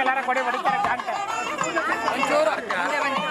ಎಲ್ಲಾರ ಕೊಡಿ ಹೊಡಿತಾರೆ ಕಾಂತ ಒಂಚೂರು ಮುಂದೆ ಬನ್ನಿ.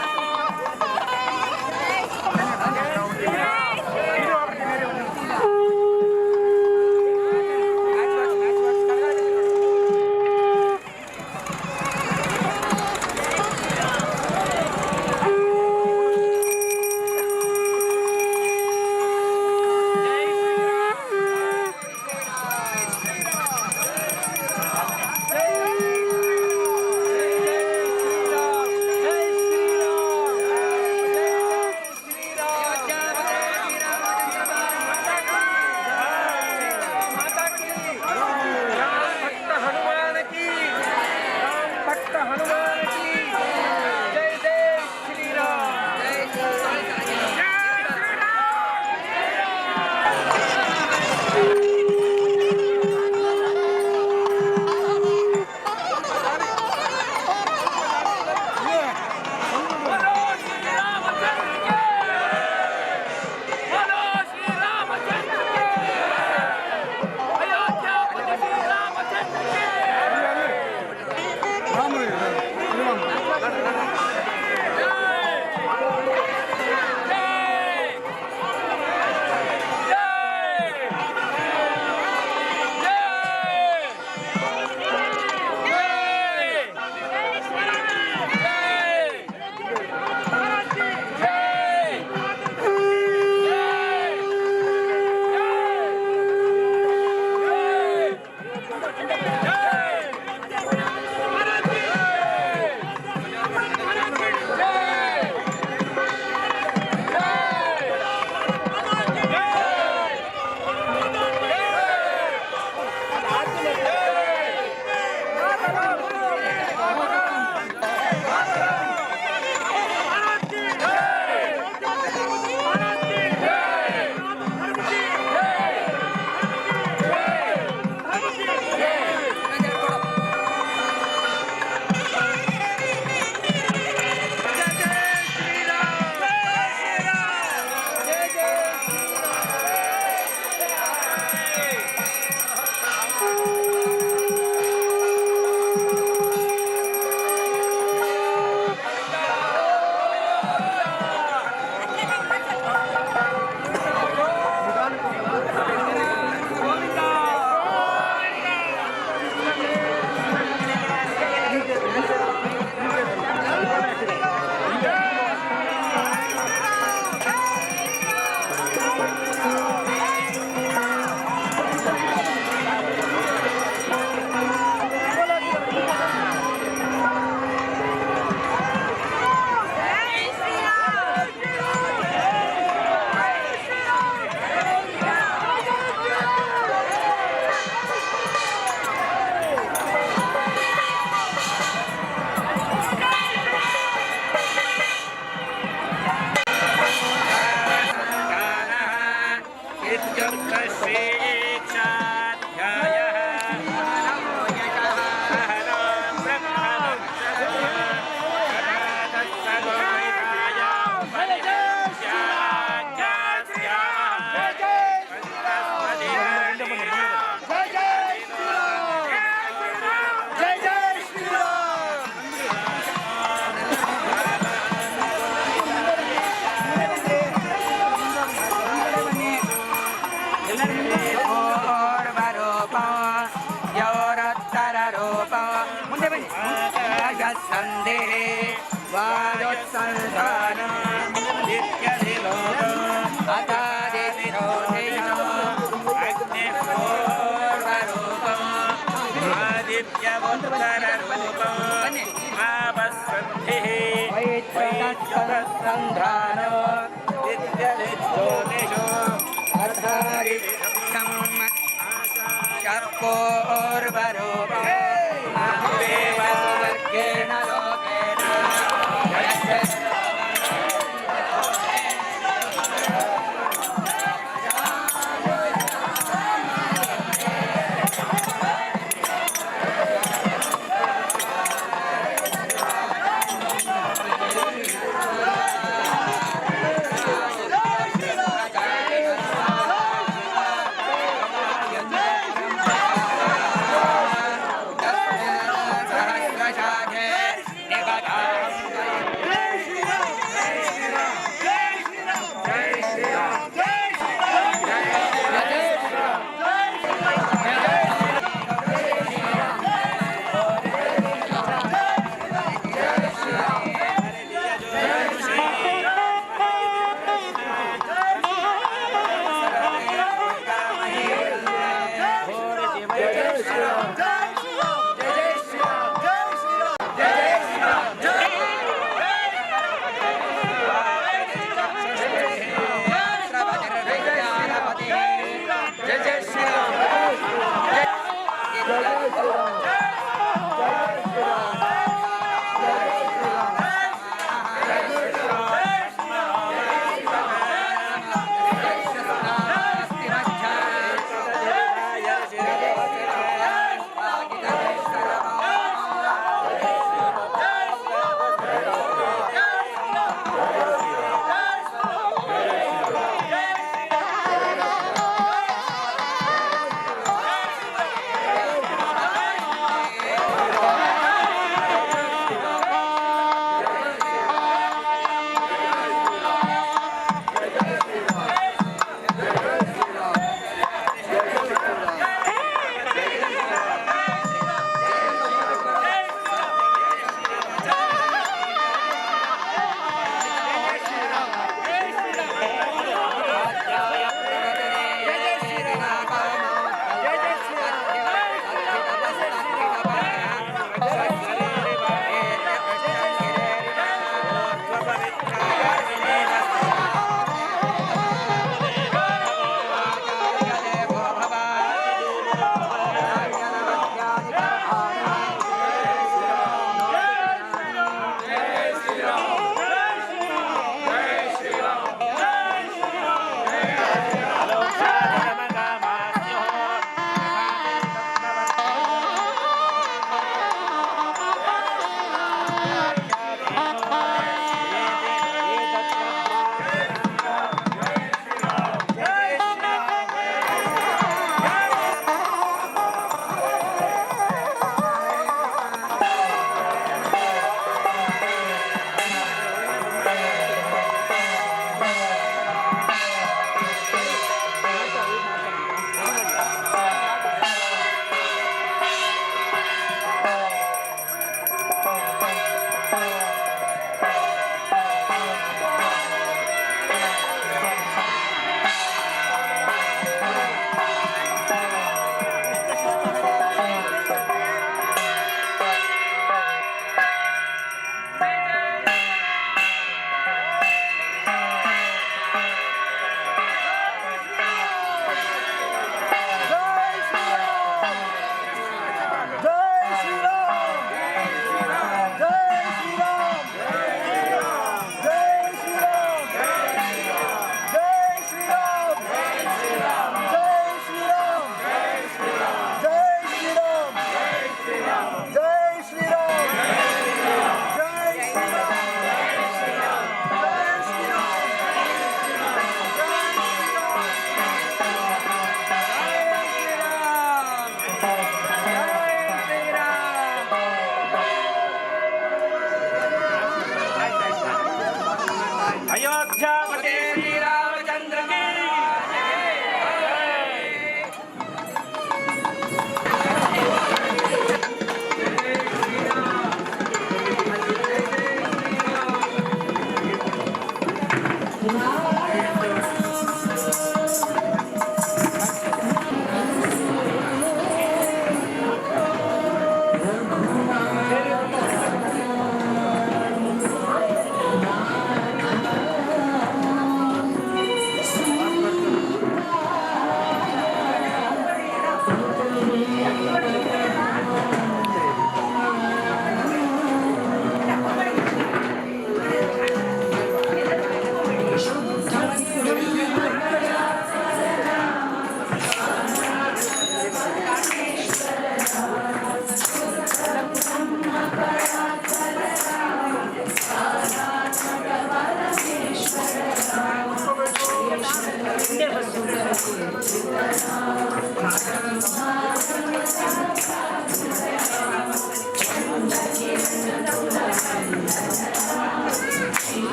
अयोध्यापते श्रीरामचंद्र की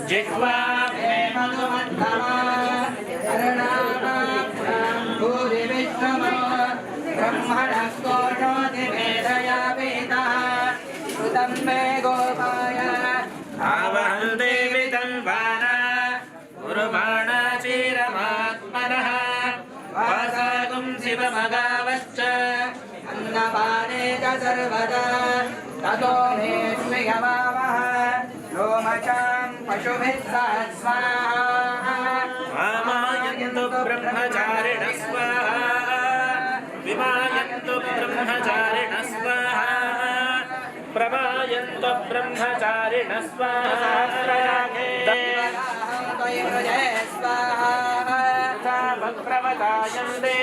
जिह्वा मे मधुमन्थमा कर्णानां भूरि विश्वमो ब्रह्मणः कोशोऽधिमेधया पीतः श्रुतं मे गोपाय आवहं देवि तन्वाना उर्वाणाचीरमात्मनः वासागुं शिवमगावश्च अन्नपाने च सर्वदा ततो मे स्मयमावः रोमचां पशुभिः सह स्वाहा वामायन्तु ब्रह्मचारिणः स्वाहा विमायन्तु ब्रह्मचारिणः स्वाहा प्रमायन्तु ब्रह्मचारिणः स्वाहा स्वाहा भक्प्रवतायन्ते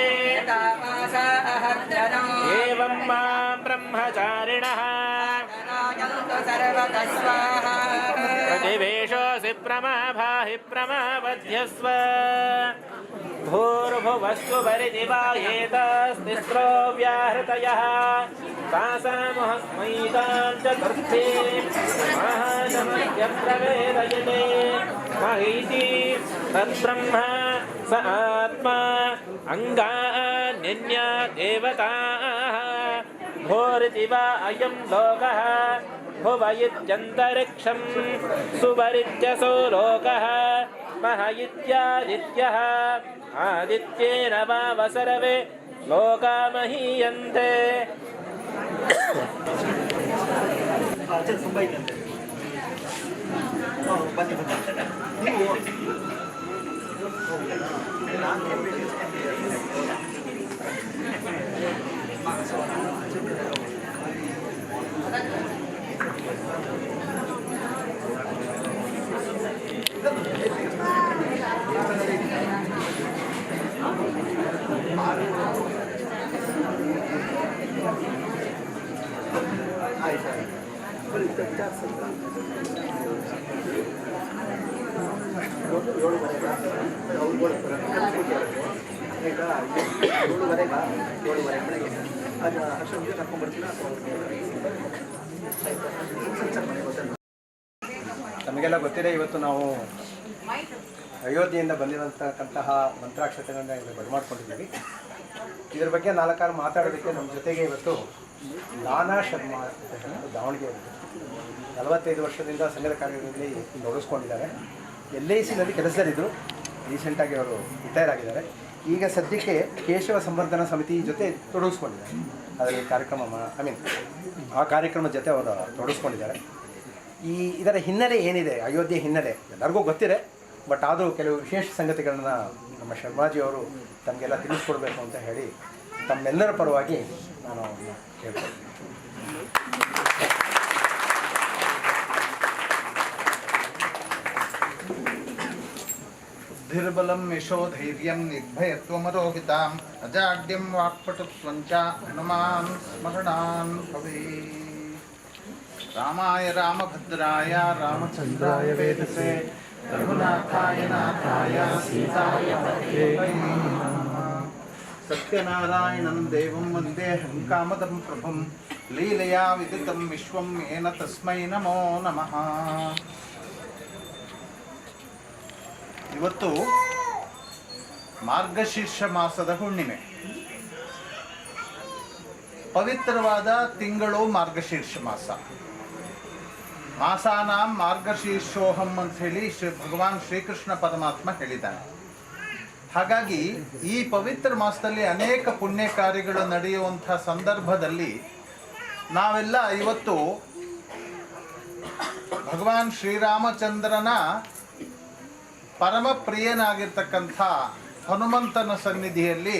एवं मां ब्रह्मचारिणः प्रतिवेशोऽसि प्रमाभाहि प्रमावध्यस्व भूर्भुवस्सु परिदिवायेतस्तिस्रो व्याहृतयः तासामहस्मैतां चतुर्थी महाशमत्यप्रवेदयते महीति तद्ब्रह्म स आत्मा अङ्गान्यन्या देवताः भोरिति वा अयं लोकः भुव इत्यन्तरिक्षं सुवरित्यसो लोकः मह इत्यादित्यः आदित्येन वाव सर्वे लोका महीयन्ते ನಮಗೆಲ್ಲ ಗೊತ್ತಿದೆ, ಇವತ್ತು ನಾವು ಅಯೋಧ್ಯೆಯಿಂದ ಬಂದಿರತಕ್ಕಂತಹ ಮಂತ್ರಾಕ್ಷತೆಗಳನ್ನ ಇಲ್ಲಿ ಬರಮಾಡ್ಕೊಂಡಿದ್ದೀವಿ. ಇದ್ರ ಬಗ್ಗೆ 4 ಮಾತಾಡೋದಕ್ಕೆ ನಮ್ಮ ಜೊತೆಗೆ ಇವತ್ತು ನಾನಾ ಶರ್ಮಾ ಅಂತ ಹೇಳಿ ದಾವಣಗೆರೆ 45 ವರ್ಷದಿಂದ ಸಂಘದ ಕಾರ್ಯಗಳಲ್ಲಿ ತೊಡಗಿಸ್ಕೊಂಡಿದ್ದಾರೆ. LICನಲ್ಲಿ ಕೆಲಸದಲ್ಲಿದ್ದರು. ರೀಸೆಂಟಾಗಿ ಅವರು ರಿಟೈರ್ ಆಗಿದ್ದಾರೆ. ಈಗ ಸದ್ಯಕ್ಕೆ ಕೇಶವ ಸಂವರ್ಧನಾ ಸಮಿತಿ ಜೊತೆ ತೊಡಗಿಸ್ಕೊಂಡಿದ್ದಾರೆ. ಅದರಲ್ಲಿ ಆ ಕಾರ್ಯಕ್ರಮದ ಜೊತೆ ಅವರು ತೊಡಗಿಸ್ಕೊಂಡಿದ್ದಾರೆ. ಇದರ ಹಿನ್ನೆಲೆ ಏನಿದೆ, ಅಯೋಧ್ಯೆ ಹಿನ್ನೆಲೆ ಎಲ್ಲರಿಗೂ ಗೊತ್ತಿದೆ. ಬಟ್ ಆದರೂ ಕೆಲವು ವಿಶೇಷ ಸಂಗತಿಗಳನ್ನ ನಮ್ಮ ಶರ್ಮಾಜಿಯವರು ತಮಗೆಲ್ಲ ತಿಳಿಸ್ಕೊಡ್ಬೇಕು ಅಂತ ಹೇಳಿ ತಮ್ಮೆಲ್ಲರ ಪರವಾಗಿ ನಾನು ಹೇಳ್ತೀನಿ. ಧಿರ್ಬಲಂ ಯಶೋಧೈರ್ಯಂ ನಿರ್ಭಯತ್ವಮರೋಹಿತಾಂ ಅಜಾಡ್ಯಂ ವಾಕ್ಪಟುತ್ವಂಚ ಹನುಮಾನ್ ಸ್ಮರಣಾನ್ ಭವೇ. ರಾಮಾಯ ರಾಮಭದ್ರಾಯ ರಾಮಚಂದ್ರಾಯ ವೇದಸೇ ರಘುನಾಥಾಯ ನಾಥಾಯ ಸೀತಾಯ ಪತಯೇ ನಮಃ. ಸತ್ಯನಾರಾಯಣಂ ದೇವಂ ವಂದೇ ಹಂಕಾಮದಂ ಪ್ರಭುಂ ಲೀಲಯಾ ವಿದಿತಂ ವಿಶ್ವಂ ಏನ ತಸ್ಮೈ ನಮೋ ನಮಃ. ಇವತ್ತು ಮಾರ್ಗಶೀರ್ಷ ಮಾಸದ ಹುಣ್ಣಿಮೆ. ಪವಿತ್ರವಾದ ತಿಂಗಳು ಮಾರ್ಗಶೀರ್ಷ ಮಾಸ. ಮಾಸಾನಾಂ ಮಾರ್ಗಶೀರ್ಷೋಹಂ ಅಂತ ಹೇಳಿ ಭಗವಾನ್ ಶ್ರೀಕೃಷ್ಣ ಪರಮಾತ್ಮ ಹೇಳಿದ್ದಾನೆ. ಹಾಗಾಗಿ ಈ ಪವಿತ್ರ ಮಾಸದಲ್ಲಿ ಅನೇಕ ಪುಣ್ಯ ಕಾರ್ಯಗಳು ನಡೆಯುವಂಥ ಸಂದರ್ಭದಲ್ಲಿ ನಾವೆಲ್ಲ ಇವತ್ತು ಭಗವಾನ್ ಶ್ರೀರಾಮಚಂದ್ರನ ಪರಮ ಪ್ರಿಯನಾಗಿರ್ತಕ್ಕಂಥ ಹನುಮಂತನ ಸನ್ನಿಧಿಯಲ್ಲಿ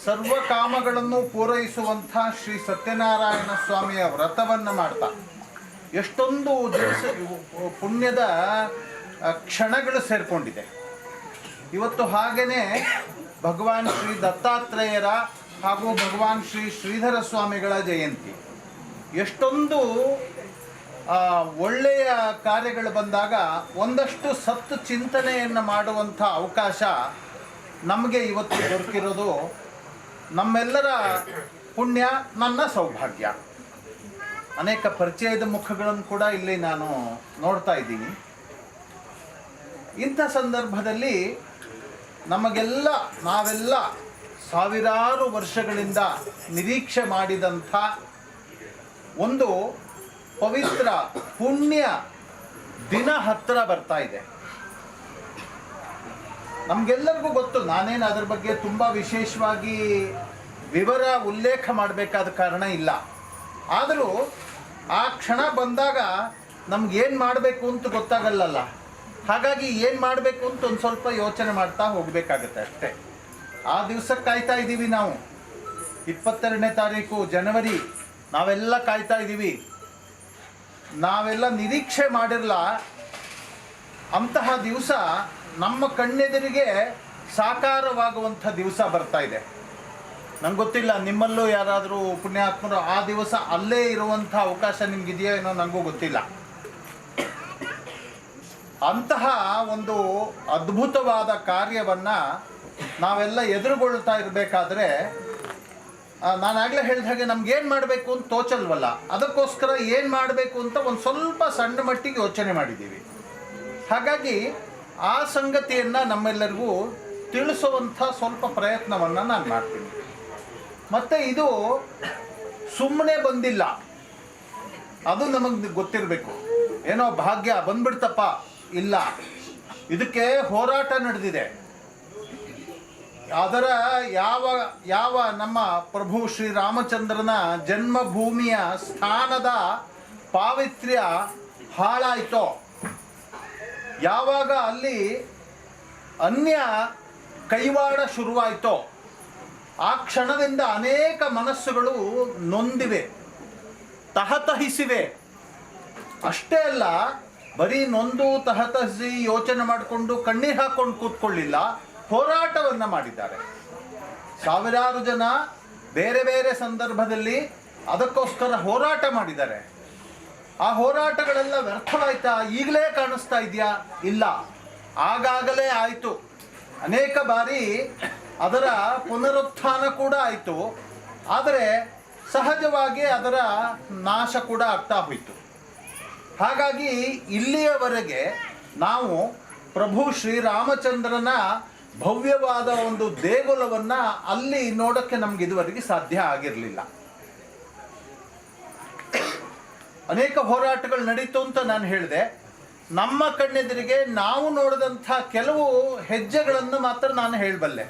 ಸರ್ವಕಾಮಗಳನ್ನು ಪೂರೈಸುವಂಥ ಶ್ರೀ ಸತ್ಯನಾರಾಯಣ ಸ್ವಾಮಿಯ ವ್ರತವನ್ನು ಮಾಡ್ತಾ ಎಷ್ಟೊಂದು ದಿವಸ ಪುಣ್ಯದ ಕ್ಷಣಗಳು ಸೇರಿಕೊಂಡಿದೆ ಇವತ್ತು. ಹಾಗೆಯೇ ಭಗವಾನ್ ಶ್ರೀ ದತ್ತಾತ್ರೇಯರ ಹಾಗೂ ಭಗವಾನ್ ಶ್ರೀ ಶ್ರೀಧರ ಸ್ವಾಮಿಗಳ ಜಯಂತಿ. ಎಷ್ಟೊಂದು ಒಳ್ಳೆಯ ಕಾರ್ಯಗಳು ಬಂದಾಗ ಒಂದಷ್ಟು ಸತ್ತು ಚಿಂತನೆಯನ್ನು ಮಾಡುವಂಥ ಅವಕಾಶ ನಮಗೆ ಇವತ್ತು ದೊರಕಿರೋದು ನಮ್ಮೆಲ್ಲರ ಪುಣ್ಯ, ನನ್ನ ಸೌಭಾಗ್ಯ. ಅನೇಕ ಪರಿಚಯದ ಮುಖಗಳನ್ನು ಕೂಡ ಇಲ್ಲಿ ನಾನು ನೋಡ್ತಾ ಇದ್ದೀನಿ. ಇಂಥ ಸಂದರ್ಭದಲ್ಲಿ ನಾವೆಲ್ಲ ಸಾವಿರಾರು ವರ್ಷಗಳಿಂದ ನಿರೀಕ್ಷೆ ಮಾಡಿದಂಥ ಒಂದು ಪವಿತ್ರ ಪುಣ್ಯ ದಿನ ಹತ್ತಿರ ಬರ್ತಾ ಇದೆ. ನಮಗೆಲ್ಲರಿಗೂ ಗೊತ್ತು. ನಾನೇನು ಅದ್ರ ಬಗ್ಗೆ ತುಂಬ ವಿಶೇಷವಾಗಿ ವಿವರ ಉಲ್ಲೇಖ ಮಾಡಬೇಕಾದ ಕಾರಣ ಇಲ್ಲ. ಆದರೂ ಆ ಕ್ಷಣ ಬಂದಾಗ ನಮ್ಗೇನು ಮಾಡಬೇಕು ಅಂತ ಗೊತ್ತಾಗಲ್ಲಲ್ಲ. ಹಾಗಾಗಿ ಏನು ಮಾಡಬೇಕು ಅಂತ ಒಂದು ಸ್ವಲ್ಪ ಯೋಚನೆ ಮಾಡ್ತಾ ಹೋಗಬೇಕಾಗತ್ತೆ ಅಷ್ಟೇ. ಆ ದಿವಸಕ್ಕೆ ಕಾಯ್ತಾ ಇದ್ದೀವಿ ನಾವು. 22ನೇ ತಾರೀಕು ಜನವರಿ ನಾವೆಲ್ಲ ಕಾಯ್ತಾ ಇದ್ದೀವಿ. ನಾವೆಲ್ಲ ನಿರೀಕ್ಷೆ ಮಾಡಿರಲ್ಲ ಅಂತಹ ದಿವಸ ನಮ್ಮ ಕಣ್ಣೆದುರಿಗೆ ಸಾಕಾರವಾಗುವಂಥ ದಿವಸ ಬರ್ತಾ ಇದೆ. ನಂಗೆ ಗೊತ್ತಿಲ್ಲ ನಿಮ್ಮಲ್ಲೂ ಯಾರಾದರೂ ಪುಣ್ಯಾತ್ಮರು ಆ ದಿವಸ ಅಲ್ಲೇ ಇರುವಂಥ ಅವಕಾಶ ನಿಮಗಿದೆಯೋ ಏನೋ ನನಗೂ ಗೊತ್ತಿಲ್ಲ. ಅಂತಹ ಒಂದು ಅದ್ಭುತವಾದ ಕಾರ್ಯವನ್ನು ನಾವೆಲ್ಲ ಎದುರುಗೊಳ್ತಾ ಇರಬೇಕಾದ್ರೆ ನಾನಾಗಲೇ ಹೇಳಿದ ಹಾಗೆ ನಮ್ಗೇನು ಮಾಡಬೇಕು ಅಂತ ತೋಚಲ್ವಲ್ಲ. ಅದಕ್ಕೋಸ್ಕರ ಏನು ಮಾಡಬೇಕು ಅಂತ ಒಂದು ಸ್ವಲ್ಪ ಸಣ್ಣ ಮಟ್ಟಿಗೆ ಯೋಚನೆ ಮಾಡಿದ್ದೀವಿ. ಹಾಗಾಗಿ ಆ ಸಂಗತಿಯನ್ನು ನಮ್ಮೆಲ್ಲರಿಗೂ ತಿಳಿಸುವಂಥ ಸ್ವಲ್ಪ ಪ್ರಯತ್ನವನ್ನು ನಾನು ಮಾಡ್ತೀನಿ. ಮತ್ತು ಇದು ಸುಮ್ಮನೆ ಬಂದಿಲ್ಲ, ಅದು ನಮಗೆ ಗೊತ್ತಿರಬೇಕು. ಏನೋ ಭಾಗ್ಯ ಬಂದ್ಬಿಡ್ತಪ್ಪ, ಇಲ್ಲ, ಇದಕ್ಕೆ ಹೋರಾಟ ನಡೆದಿದೆ. ಅದರ ಯಾವ ನಮ್ಮ ಪ್ರಭು ಶ್ರೀರಾಮಚಂದ್ರನ ಜನ್ಮಭೂಮಿಯ ಸ್ಥಾನದ ಪಾವಿತ್ರ್ಯ ಹಾಳಾಯಿತೋ, ಯಾವಾಗ ಅಲ್ಲಿ ಅನ್ಯ ಕೈವಾಡ ಶುರುವಾಯಿತೋ, ಆ ಕ್ಷಣದಿಂದ ಅನೇಕ ಮನಸ್ಸುಗಳು ನೊಂದಿವೆ, ತಹತಹಿಸಿವೆ. ಅಷ್ಟೇ ಅಲ್ಲ, ಬರೀ ನೊಂದು ತಹತಹಿಸಿ ಯೋಚನೆ ಮಾಡಿಕೊಂಡು ಕಣ್ಣೀರು ಹಾಕೊಂಡು ಕೂತ್ಕೊಳ್ಳಿಲ್ಲ, ಹೋರಾಟವನ್ನು ಮಾಡಿದ್ದಾರೆ. ಸಾವಿರಾರು ಜನ ಬೇರೆ ಬೇರೆ ಸಂದರ್ಭದಲ್ಲಿ ಅದಕ್ಕೋಸ್ಕರ ಹೋರಾಟ ಮಾಡಿದ್ದಾರೆ. ಆ ಹೋರಾಟಗಳೆಲ್ಲ ವ್ಯರ್ಥವಾಯ್ತಾ? ಈಗಲೇ ಕಾಣಿಸ್ತಾ ಇದೆಯಾ? ಇಲ್ಲ, ಆಗಾಗಲೇ ಆಯಿತು. ಅನೇಕ ಬಾರಿ ಅದರ ಪುನರುತ್ಥಾನ ಕೂಡ ಆಯಿತು, ಆದರೆ ಸಹಜವಾಗಿ ಅದರ ನಾಶ ಕೂಡ ಆಗ್ತಾ ಹೋಯಿತು. ಹಾಗಾಗಿ ಇಲ್ಲಿಯವರೆಗೆ ನಾವು ಪ್ರಭು ಶ್ರೀರಾಮಚಂದ್ರನ ಭವ್ಯವಾದ ಒಂದು ದೇಗುಲವನ್ನು ಅಲ್ಲಿ ನೋಡೋಕ್ಕೆ ನಮ್ಗೆ ಇದುವರೆಗೆ ಸಾಧ್ಯ ಆಗಿರಲಿಲ್ಲ. ಅನೇಕ ಹೋರಾಟಗಳು ನಡೀತು ಅಂತ ನಾನು ಹೇಳಿದೆ. ನಮ್ಮ ಕಣ್ಣೆದುರಿಗೆ ನಾವು ನೋಡಿದಂಥ ಕೆಲವು ಹೆಜ್ಜೆಗಳನ್ನು ಮಾತ್ರ ನಾನು ಹೇಳಬಲ್ಲೆ.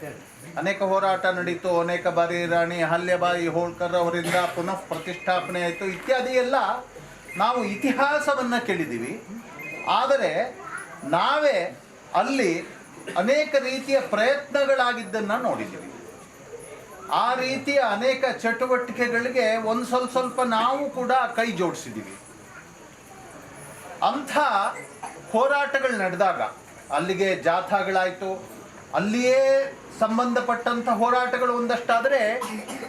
ಅನೇಕ ಹೋರಾಟ ನಡೀತು, ಅನೇಕ ಬಾರಿ ರಾಣಿ ಅಹಲ್ಯಬಾಯಿ ಹೋಳ್ಕರ್ ಅವರಿಂದ ಪುನಃ ಪ್ರತಿಷ್ಠಾಪನೆ ಆಯಿತು, ಇತ್ಯಾದಿ ಎಲ್ಲ ನಾವು ಇತಿಹಾಸವನ್ನು ಕೇಳಿದ್ದೀವಿ. ಆದರೆ ನಾವೇ ಅಲ್ಲಿ ಅನೇಕ ರೀತಿಯ ಪ್ರಯತ್ನಗಳಾಗಿದ್ದನ್ನು ನೋಡಿದ್ದೀವಿ. ಆ ರೀತಿಯ ಅನೇಕ ಚಟುವಟಿಕೆಗಳಿಗೆ ಒಂದು ಸ್ವಲ್ಪ ನಾವು ಕೂಡ ಕೈ ಜೋಡಿಸಿದ್ದೀವಿ. ಅಂಥ ಹೋರಾಟಗಳು ನಡೆದಾಗ ಅಲ್ಲಿಗೆ ಜಾಥಾಗಳಾಯಿತು, ಅಲ್ಲಿಯೇ ಸಂಬಂಧಪಟ್ಟಂಥ ಹೋರಾಟಗಳು ಒಂದಷ್ಟಾದರೆ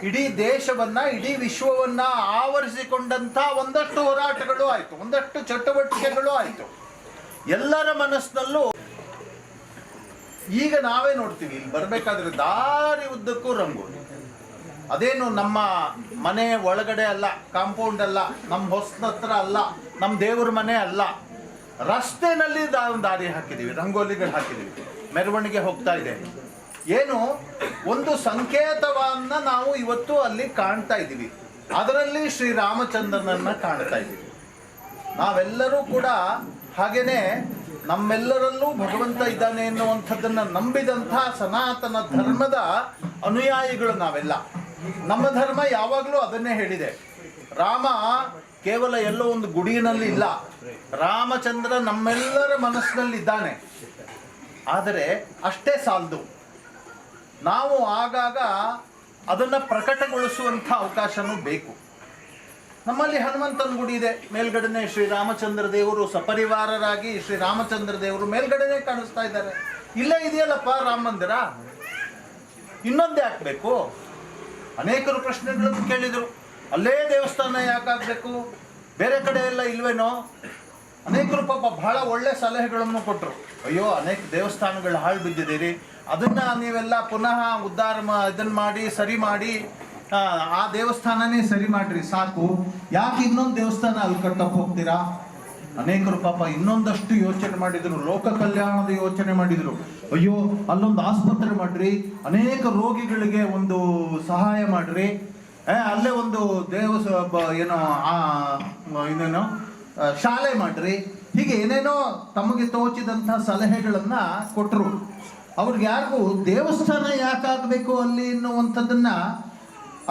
ಇಡೀ ದೇಶವನ್ನು, ಇಡೀ ವಿಶ್ವವನ್ನು ಆವರಿಸಿಕೊಂಡಂಥ ಒಂದಷ್ಟು ಹೋರಾಟಗಳು ಆಯಿತು, ಒಂದಷ್ಟು ಚಟುವಟಿಕೆಗಳು ಆಯಿತು. ಎಲ್ಲರ ಮನಸ್ಸಿನಲ್ಲೂ ಈಗ ನಾವೇ ನೋಡ್ತೀವಿ, ಇಲ್ಲಿ ಬರಬೇಕಾದ್ರೆ ದಾರಿ ಉದ್ದಕ್ಕೂ ರಂಗೋಲಿ. ಅದೇನು ನಮ್ಮ ಮನೆ ಒಳಗಡೆ ಅಲ್ಲ, ಕಾಂಪೌಂಡ್ ಅಲ್ಲ, ನಮ್ಮ ಹೊಸದ ಹತ್ರ ಅಲ್ಲ, ನಮ್ಮ ದೇವ್ರ ಮನೆ ಅಲ್ಲ, ರಸ್ತೆನಲ್ಲಿ ದಾರಿ ಹಾಕಿದ್ದೀವಿ, ರಂಗೋಲಿಗಳು ಹಾಕಿದ್ದೀವಿ, ಮೆರವಣಿಗೆ ಹೋಗ್ತಾ ಇದೆ. ಏನು ಒಂದು ಸಂಕೇತವನ್ನ ನಾವು ಇವತ್ತು ಅಲ್ಲಿ ಕಾಣ್ತಾ ಇದ್ದೀವಿ. ಅದರಲ್ಲಿ ಶ್ರೀರಾಮಚಂದ್ರನನ್ನ ಕಾಣ್ತಾ ಇದ್ದೀವಿ. ನಾವೆಲ್ಲರೂ ಕೂಡ ಹಾಗೇನೆ ನಮ್ಮೆಲ್ಲರಲ್ಲೂ ಭಗವಂತ ಇದ್ದಾನೆ ಎನ್ನುವಂಥದ್ದನ್ನು ನಂಬಿದಂಥ ಸನಾತನ ಧರ್ಮದ ಅನುಯಾಯಿಗಳು ನಾವೆಲ್ಲ. ನಮ್ಮ ಧರ್ಮ ಯಾವಾಗಲೂ ಅದನ್ನೇ ಹೇಳಿದೆ. ರಾಮ ಕೇವಲ ಎಲ್ಲೋ ಒಂದು ಗುಡಿಯಲ್ಲಿ ಇಲ್ಲ, ರಾಮಚಂದ್ರ ನಮ್ಮೆಲ್ಲರ ಮನಸ್ಸಿನಲ್ಲಿದ್ದಾನೆ. ಆದರೆ ಅಷ್ಟೇ ಸಾಲದು, ನಾವು ಆಗಾಗ ಅದನ್ನು ಪ್ರಕಟಗೊಳಿಸುವಂಥ ಅವಕಾಶನೂ ಬೇಕು. ನಮ್ಮಲ್ಲಿ ಹನುಮಂತನ ಗುಡಿ ಇದೆ, ಮೇಲ್ಗಡೆನೆ ಶ್ರೀರಾಮಚಂದ್ರ ದೇವರು ಸಪರಿವಾರರಾಗಿ ಶ್ರೀರಾಮಚಂದ್ರ ದೇವರು ಮೇಲ್ಗಡೆನೆ ಕಾಣಿಸ್ತಾ ಇದ್ದಾರೆ. ಇಲ್ಲೇ ಇದೆಯಲ್ಲಪ್ಪ ರಾಮ ಮಂದಿರ, ಇನ್ನೊಂದೇ ಹಾಕಬೇಕು? ಅನೇಕರು ಪ್ರಶ್ನೆಗಳನ್ನು ಕೇಳಿದರು. ಅಲ್ಲೇ ದೇವಸ್ಥಾನ ಯಾಕಾಗಬೇಕು, ಬೇರೆ ಕಡೆ ಎಲ್ಲ ಇಲ್ವೇನೋ? ಅನೇಕರು ಪಾಪ ಬಹಳ ಒಳ್ಳೆ ಸಲಹೆಗಳನ್ನು ಕೊಟ್ಟರು. ಅಯ್ಯೋ, ಅನೇಕ ದೇವಸ್ಥಾನಗಳು ಹಾಳು ಬಿದ್ದಿದ್ದೀರಿ, ಅದನ್ನು ನೀವೆಲ್ಲ ಪುನಃ ಉದ್ಧಾರ ಇದನ್ನು ಮಾಡಿ ಸರಿ ಮಾಡಿ ಆ ದೇವಸ್ಥಾನನೇ ಸರಿ ಮಾಡ್ರಿ ಸಾಕು, ಯಾಕೆ ಇನ್ನೊಂದು ದೇವಸ್ಥಾನ ಅಲ್ಲಿ ಕಟ್ಟಕ್ಕೆ ಹೋಗ್ತೀರಾ? ಅನೇಕರು ಪಾಪ ಇನ್ನೊಂದಷ್ಟು ಯೋಚನೆ ಮಾಡಿದರು, ಲೋಕ ಕಲ್ಯಾಣದ ಯೋಚನೆ ಮಾಡಿದರು. ಅಯ್ಯೋ, ಅಲ್ಲೊಂದು ಆಸ್ಪತ್ರೆ ಮಾಡ್ರಿ, ಅನೇಕ ರೋಗಿಗಳಿಗೆ ಒಂದು ಸಹಾಯ ಮಾಡ್ರಿ, ಅಲ್ಲೇ ಒಂದು ಇನ್ನೇನೋ ಶಾಲೆ ಮಾಡ್ರಿ, ಹೀಗೆ ಏನೇನೋ ತಮಗೆ ತೋಚಿದಂಥ ಸಲಹೆಗಳನ್ನ ಕೊಟ್ಟರು. ಅವ್ರಿಗೆ ಯಾರಿಗೂ ದೇವಸ್ಥಾನ ಯಾಕಾಗಬೇಕು ಅಲ್ಲಿ ಎನ್ನುವಂಥದ್ದನ್ನ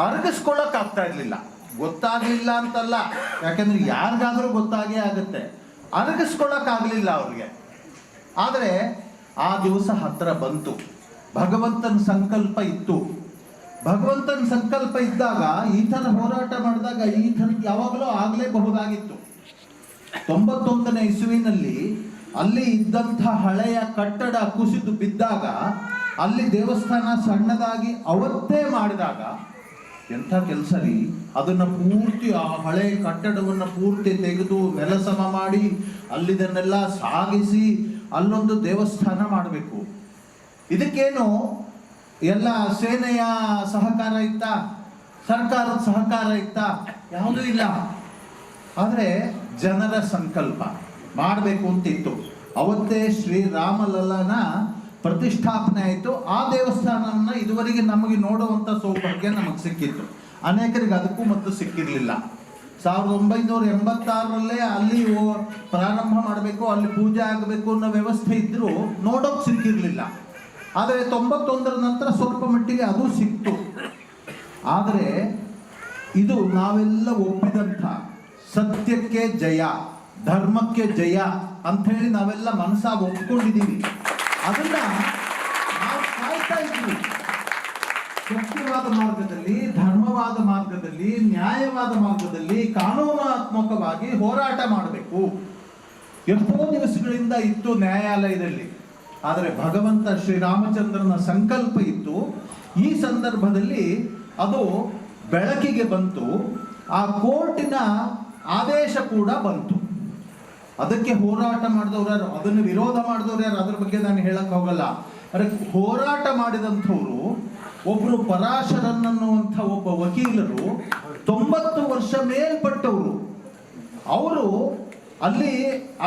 ಅರಗಿಸ್ಕೊಳ್ಳೋಕ್ಕಾಗ್ತಾ ಇರಲಿಲ್ಲ. ಗೊತ್ತಾಗಲಿಲ್ಲ ಅಂತಲ್ಲ, ಯಾಕೆಂದ್ರೆ ಯಾರಿಗಾದ್ರೂ ಗೊತ್ತಾಗೇ ಆಗುತ್ತೆ, ಅರಗಿಸ್ಕೊಳ್ಳೋಕ್ಕಾಗಲಿಲ್ಲ ಅವ್ರಿಗೆ. ಆದರೆ ಆ ದಿವಸ ಹತ್ರ ಬಂತು, ಭಗವಂತನ ಸಂಕಲ್ಪ ಇತ್ತು. ಭಗವಂತನ ಸಂಕಲ್ಪ ಇದ್ದಾಗ ಈ ಥರ ಹೋರಾಟ ಮಾಡಿದಾಗ ಈ ಥರ ಯಾವಾಗಲೂ ಆಗಲೇಬಹುದಾಗಿತ್ತು. 91ನೇ ಇಸುವಿನಲ್ಲಿ ಅಲ್ಲಿ ಇದ್ದಂಥ ಹಳೆಯ ಕಟ್ಟಡ ಕುಸಿದು ಬಿದ್ದಾಗ, ಅಲ್ಲಿ ದೇವಸ್ಥಾನ ಸಣ್ಣದಾಗಿ ಅವತ್ತೇ ಮಾಡಿದಾಗ ಎಂಥ ಕೆಲಸ ರೀ! ಅದನ್ನು ಪೂರ್ತಿ ಆ ಹಳೆ ಕಟ್ಟಡವನ್ನು ಪೂರ್ತಿ ತೆಗೆದು ನೆಲಸಮ ಮಾಡಿ ಅಲ್ಲಿದನ್ನೆಲ್ಲ ಸಾಗಿಸಿ ಅಲ್ಲೊಂದು ದೇವಸ್ಥಾನ ಮಾಡಬೇಕು. ಇದಕ್ಕೇನು ಎಲ್ಲ ಸೇನೆಯ ಸಹಕಾರ ಇತ್ತಾ, ಸರ್ಕಾರದ ಸಹಕಾರ ಇತ್ತಾ? ಯಾವುದೂ ಇಲ್ಲ. ಆದರೆ ಜನರ ಸಂಕಲ್ಪ ಮಾಡಬೇಕು ಅಂತಿತ್ತು. ಅವತ್ತೇ ಶ್ರೀರಾಮಲಲ್ಲನ ಪ್ರತಿಷ್ಠಾಪನೆ ಆಯಿತು. ಆ ದೇವಸ್ಥಾನವನ್ನು ಇದುವರೆಗೆ ನಮಗೆ ನೋಡುವಂಥ ಸೌಭಾಗ್ಯ ನಮಗೆ ಸಿಕ್ಕಿತ್ತು. ಅನೇಕರಿಗೆ ಅದಕ್ಕೂ ಮೊದಲು ಸಿಕ್ಕಿರಲಿಲ್ಲ. 1986ರಲ್ಲೇ ಅಲ್ಲಿ ಪ್ರಾರಂಭ ಮಾಡಬೇಕು, ಅಲ್ಲಿ ಪೂಜೆ ಆಗಬೇಕು ಅನ್ನೋ ವ್ಯವಸ್ಥೆ ಇದ್ದರೂ ನೋಡೋಕೆ ಸಿಕ್ಕಿರಲಿಲ್ಲ. ಆದರೆ 91ರ ನಂತರ ಸ್ವಲ್ಪ ಮಟ್ಟಿಗೆ ಅದು ಸಿಕ್ತು. ಆದರೆ ಇದು ನಾವೆಲ್ಲ ಒಪ್ಪಿದಂಥ ಸತ್ಯಕ್ಕೆ ಜಯ, ಧರ್ಮಕ್ಕೆ ಜಯ ಅಂಥೇಳಿ ನಾವೆಲ್ಲ ಮನಸ್ಸಾಗಿ ಒಪ್ಕೊಂಡಿದ್ದೀವಿ. ಅದನ್ನ ನಾವು ಕಾಯ್ತಾ ಇದ್ದೀವಿ. ಸತ್ಯವಾದ ಮಾರ್ಗದಲ್ಲಿ, ಧರ್ಮವಾದ ಮಾರ್ಗದಲ್ಲಿ, ನ್ಯಾಯವಾದ ಮಾರ್ಗದಲ್ಲಿ ಕಾನೂನಾತ್ಮಕವಾಗಿ ಹೋರಾಟ ಮಾಡಬೇಕು. ಎಷ್ಟೋ ದಿವಸಗಳಿಂದ ಇತ್ತು ನ್ಯಾಯಾಲಯದಲ್ಲಿ. ಆದರೆ ಭಗವಂತ ಶ್ರೀರಾಮಚಂದ್ರನ ಸಂಕಲ್ಪ ಇತ್ತು. ಈ ಸಂದರ್ಭದಲ್ಲಿ ಅದು ಬೆಳಕಿಗೆ ಬಂತು. ಆ ಕೋರ್ಟಿನ ಆದೇಶ ಕೂಡ ಬಂತು. ಅದಕ್ಕೆ ಹೋರಾಟ ಮಾಡಿದವ್ರು ಯಾರು, ಅದನ್ನು ವಿರೋಧ ಮಾಡಿದವ್ರು ಯಾರು, ಅದ್ರ ಬಗ್ಗೆ ನಾನು ಹೇಳಕ್ ಹೋಗಲ್ಲ. ಅದಕ್ಕೆ ಹೋರಾಟ ಮಾಡಿದಂಥವ್ರು ಒಬ್ಬರು ಪರಾಶರನ್ ಅನ್ನುವಂಥ ಒಬ್ಬ ವಕೀಲರು, 90 ವರ್ಷ ಮೇಲ್ಪಟ್ಟವರು. ಅವರು ಅಲ್ಲಿ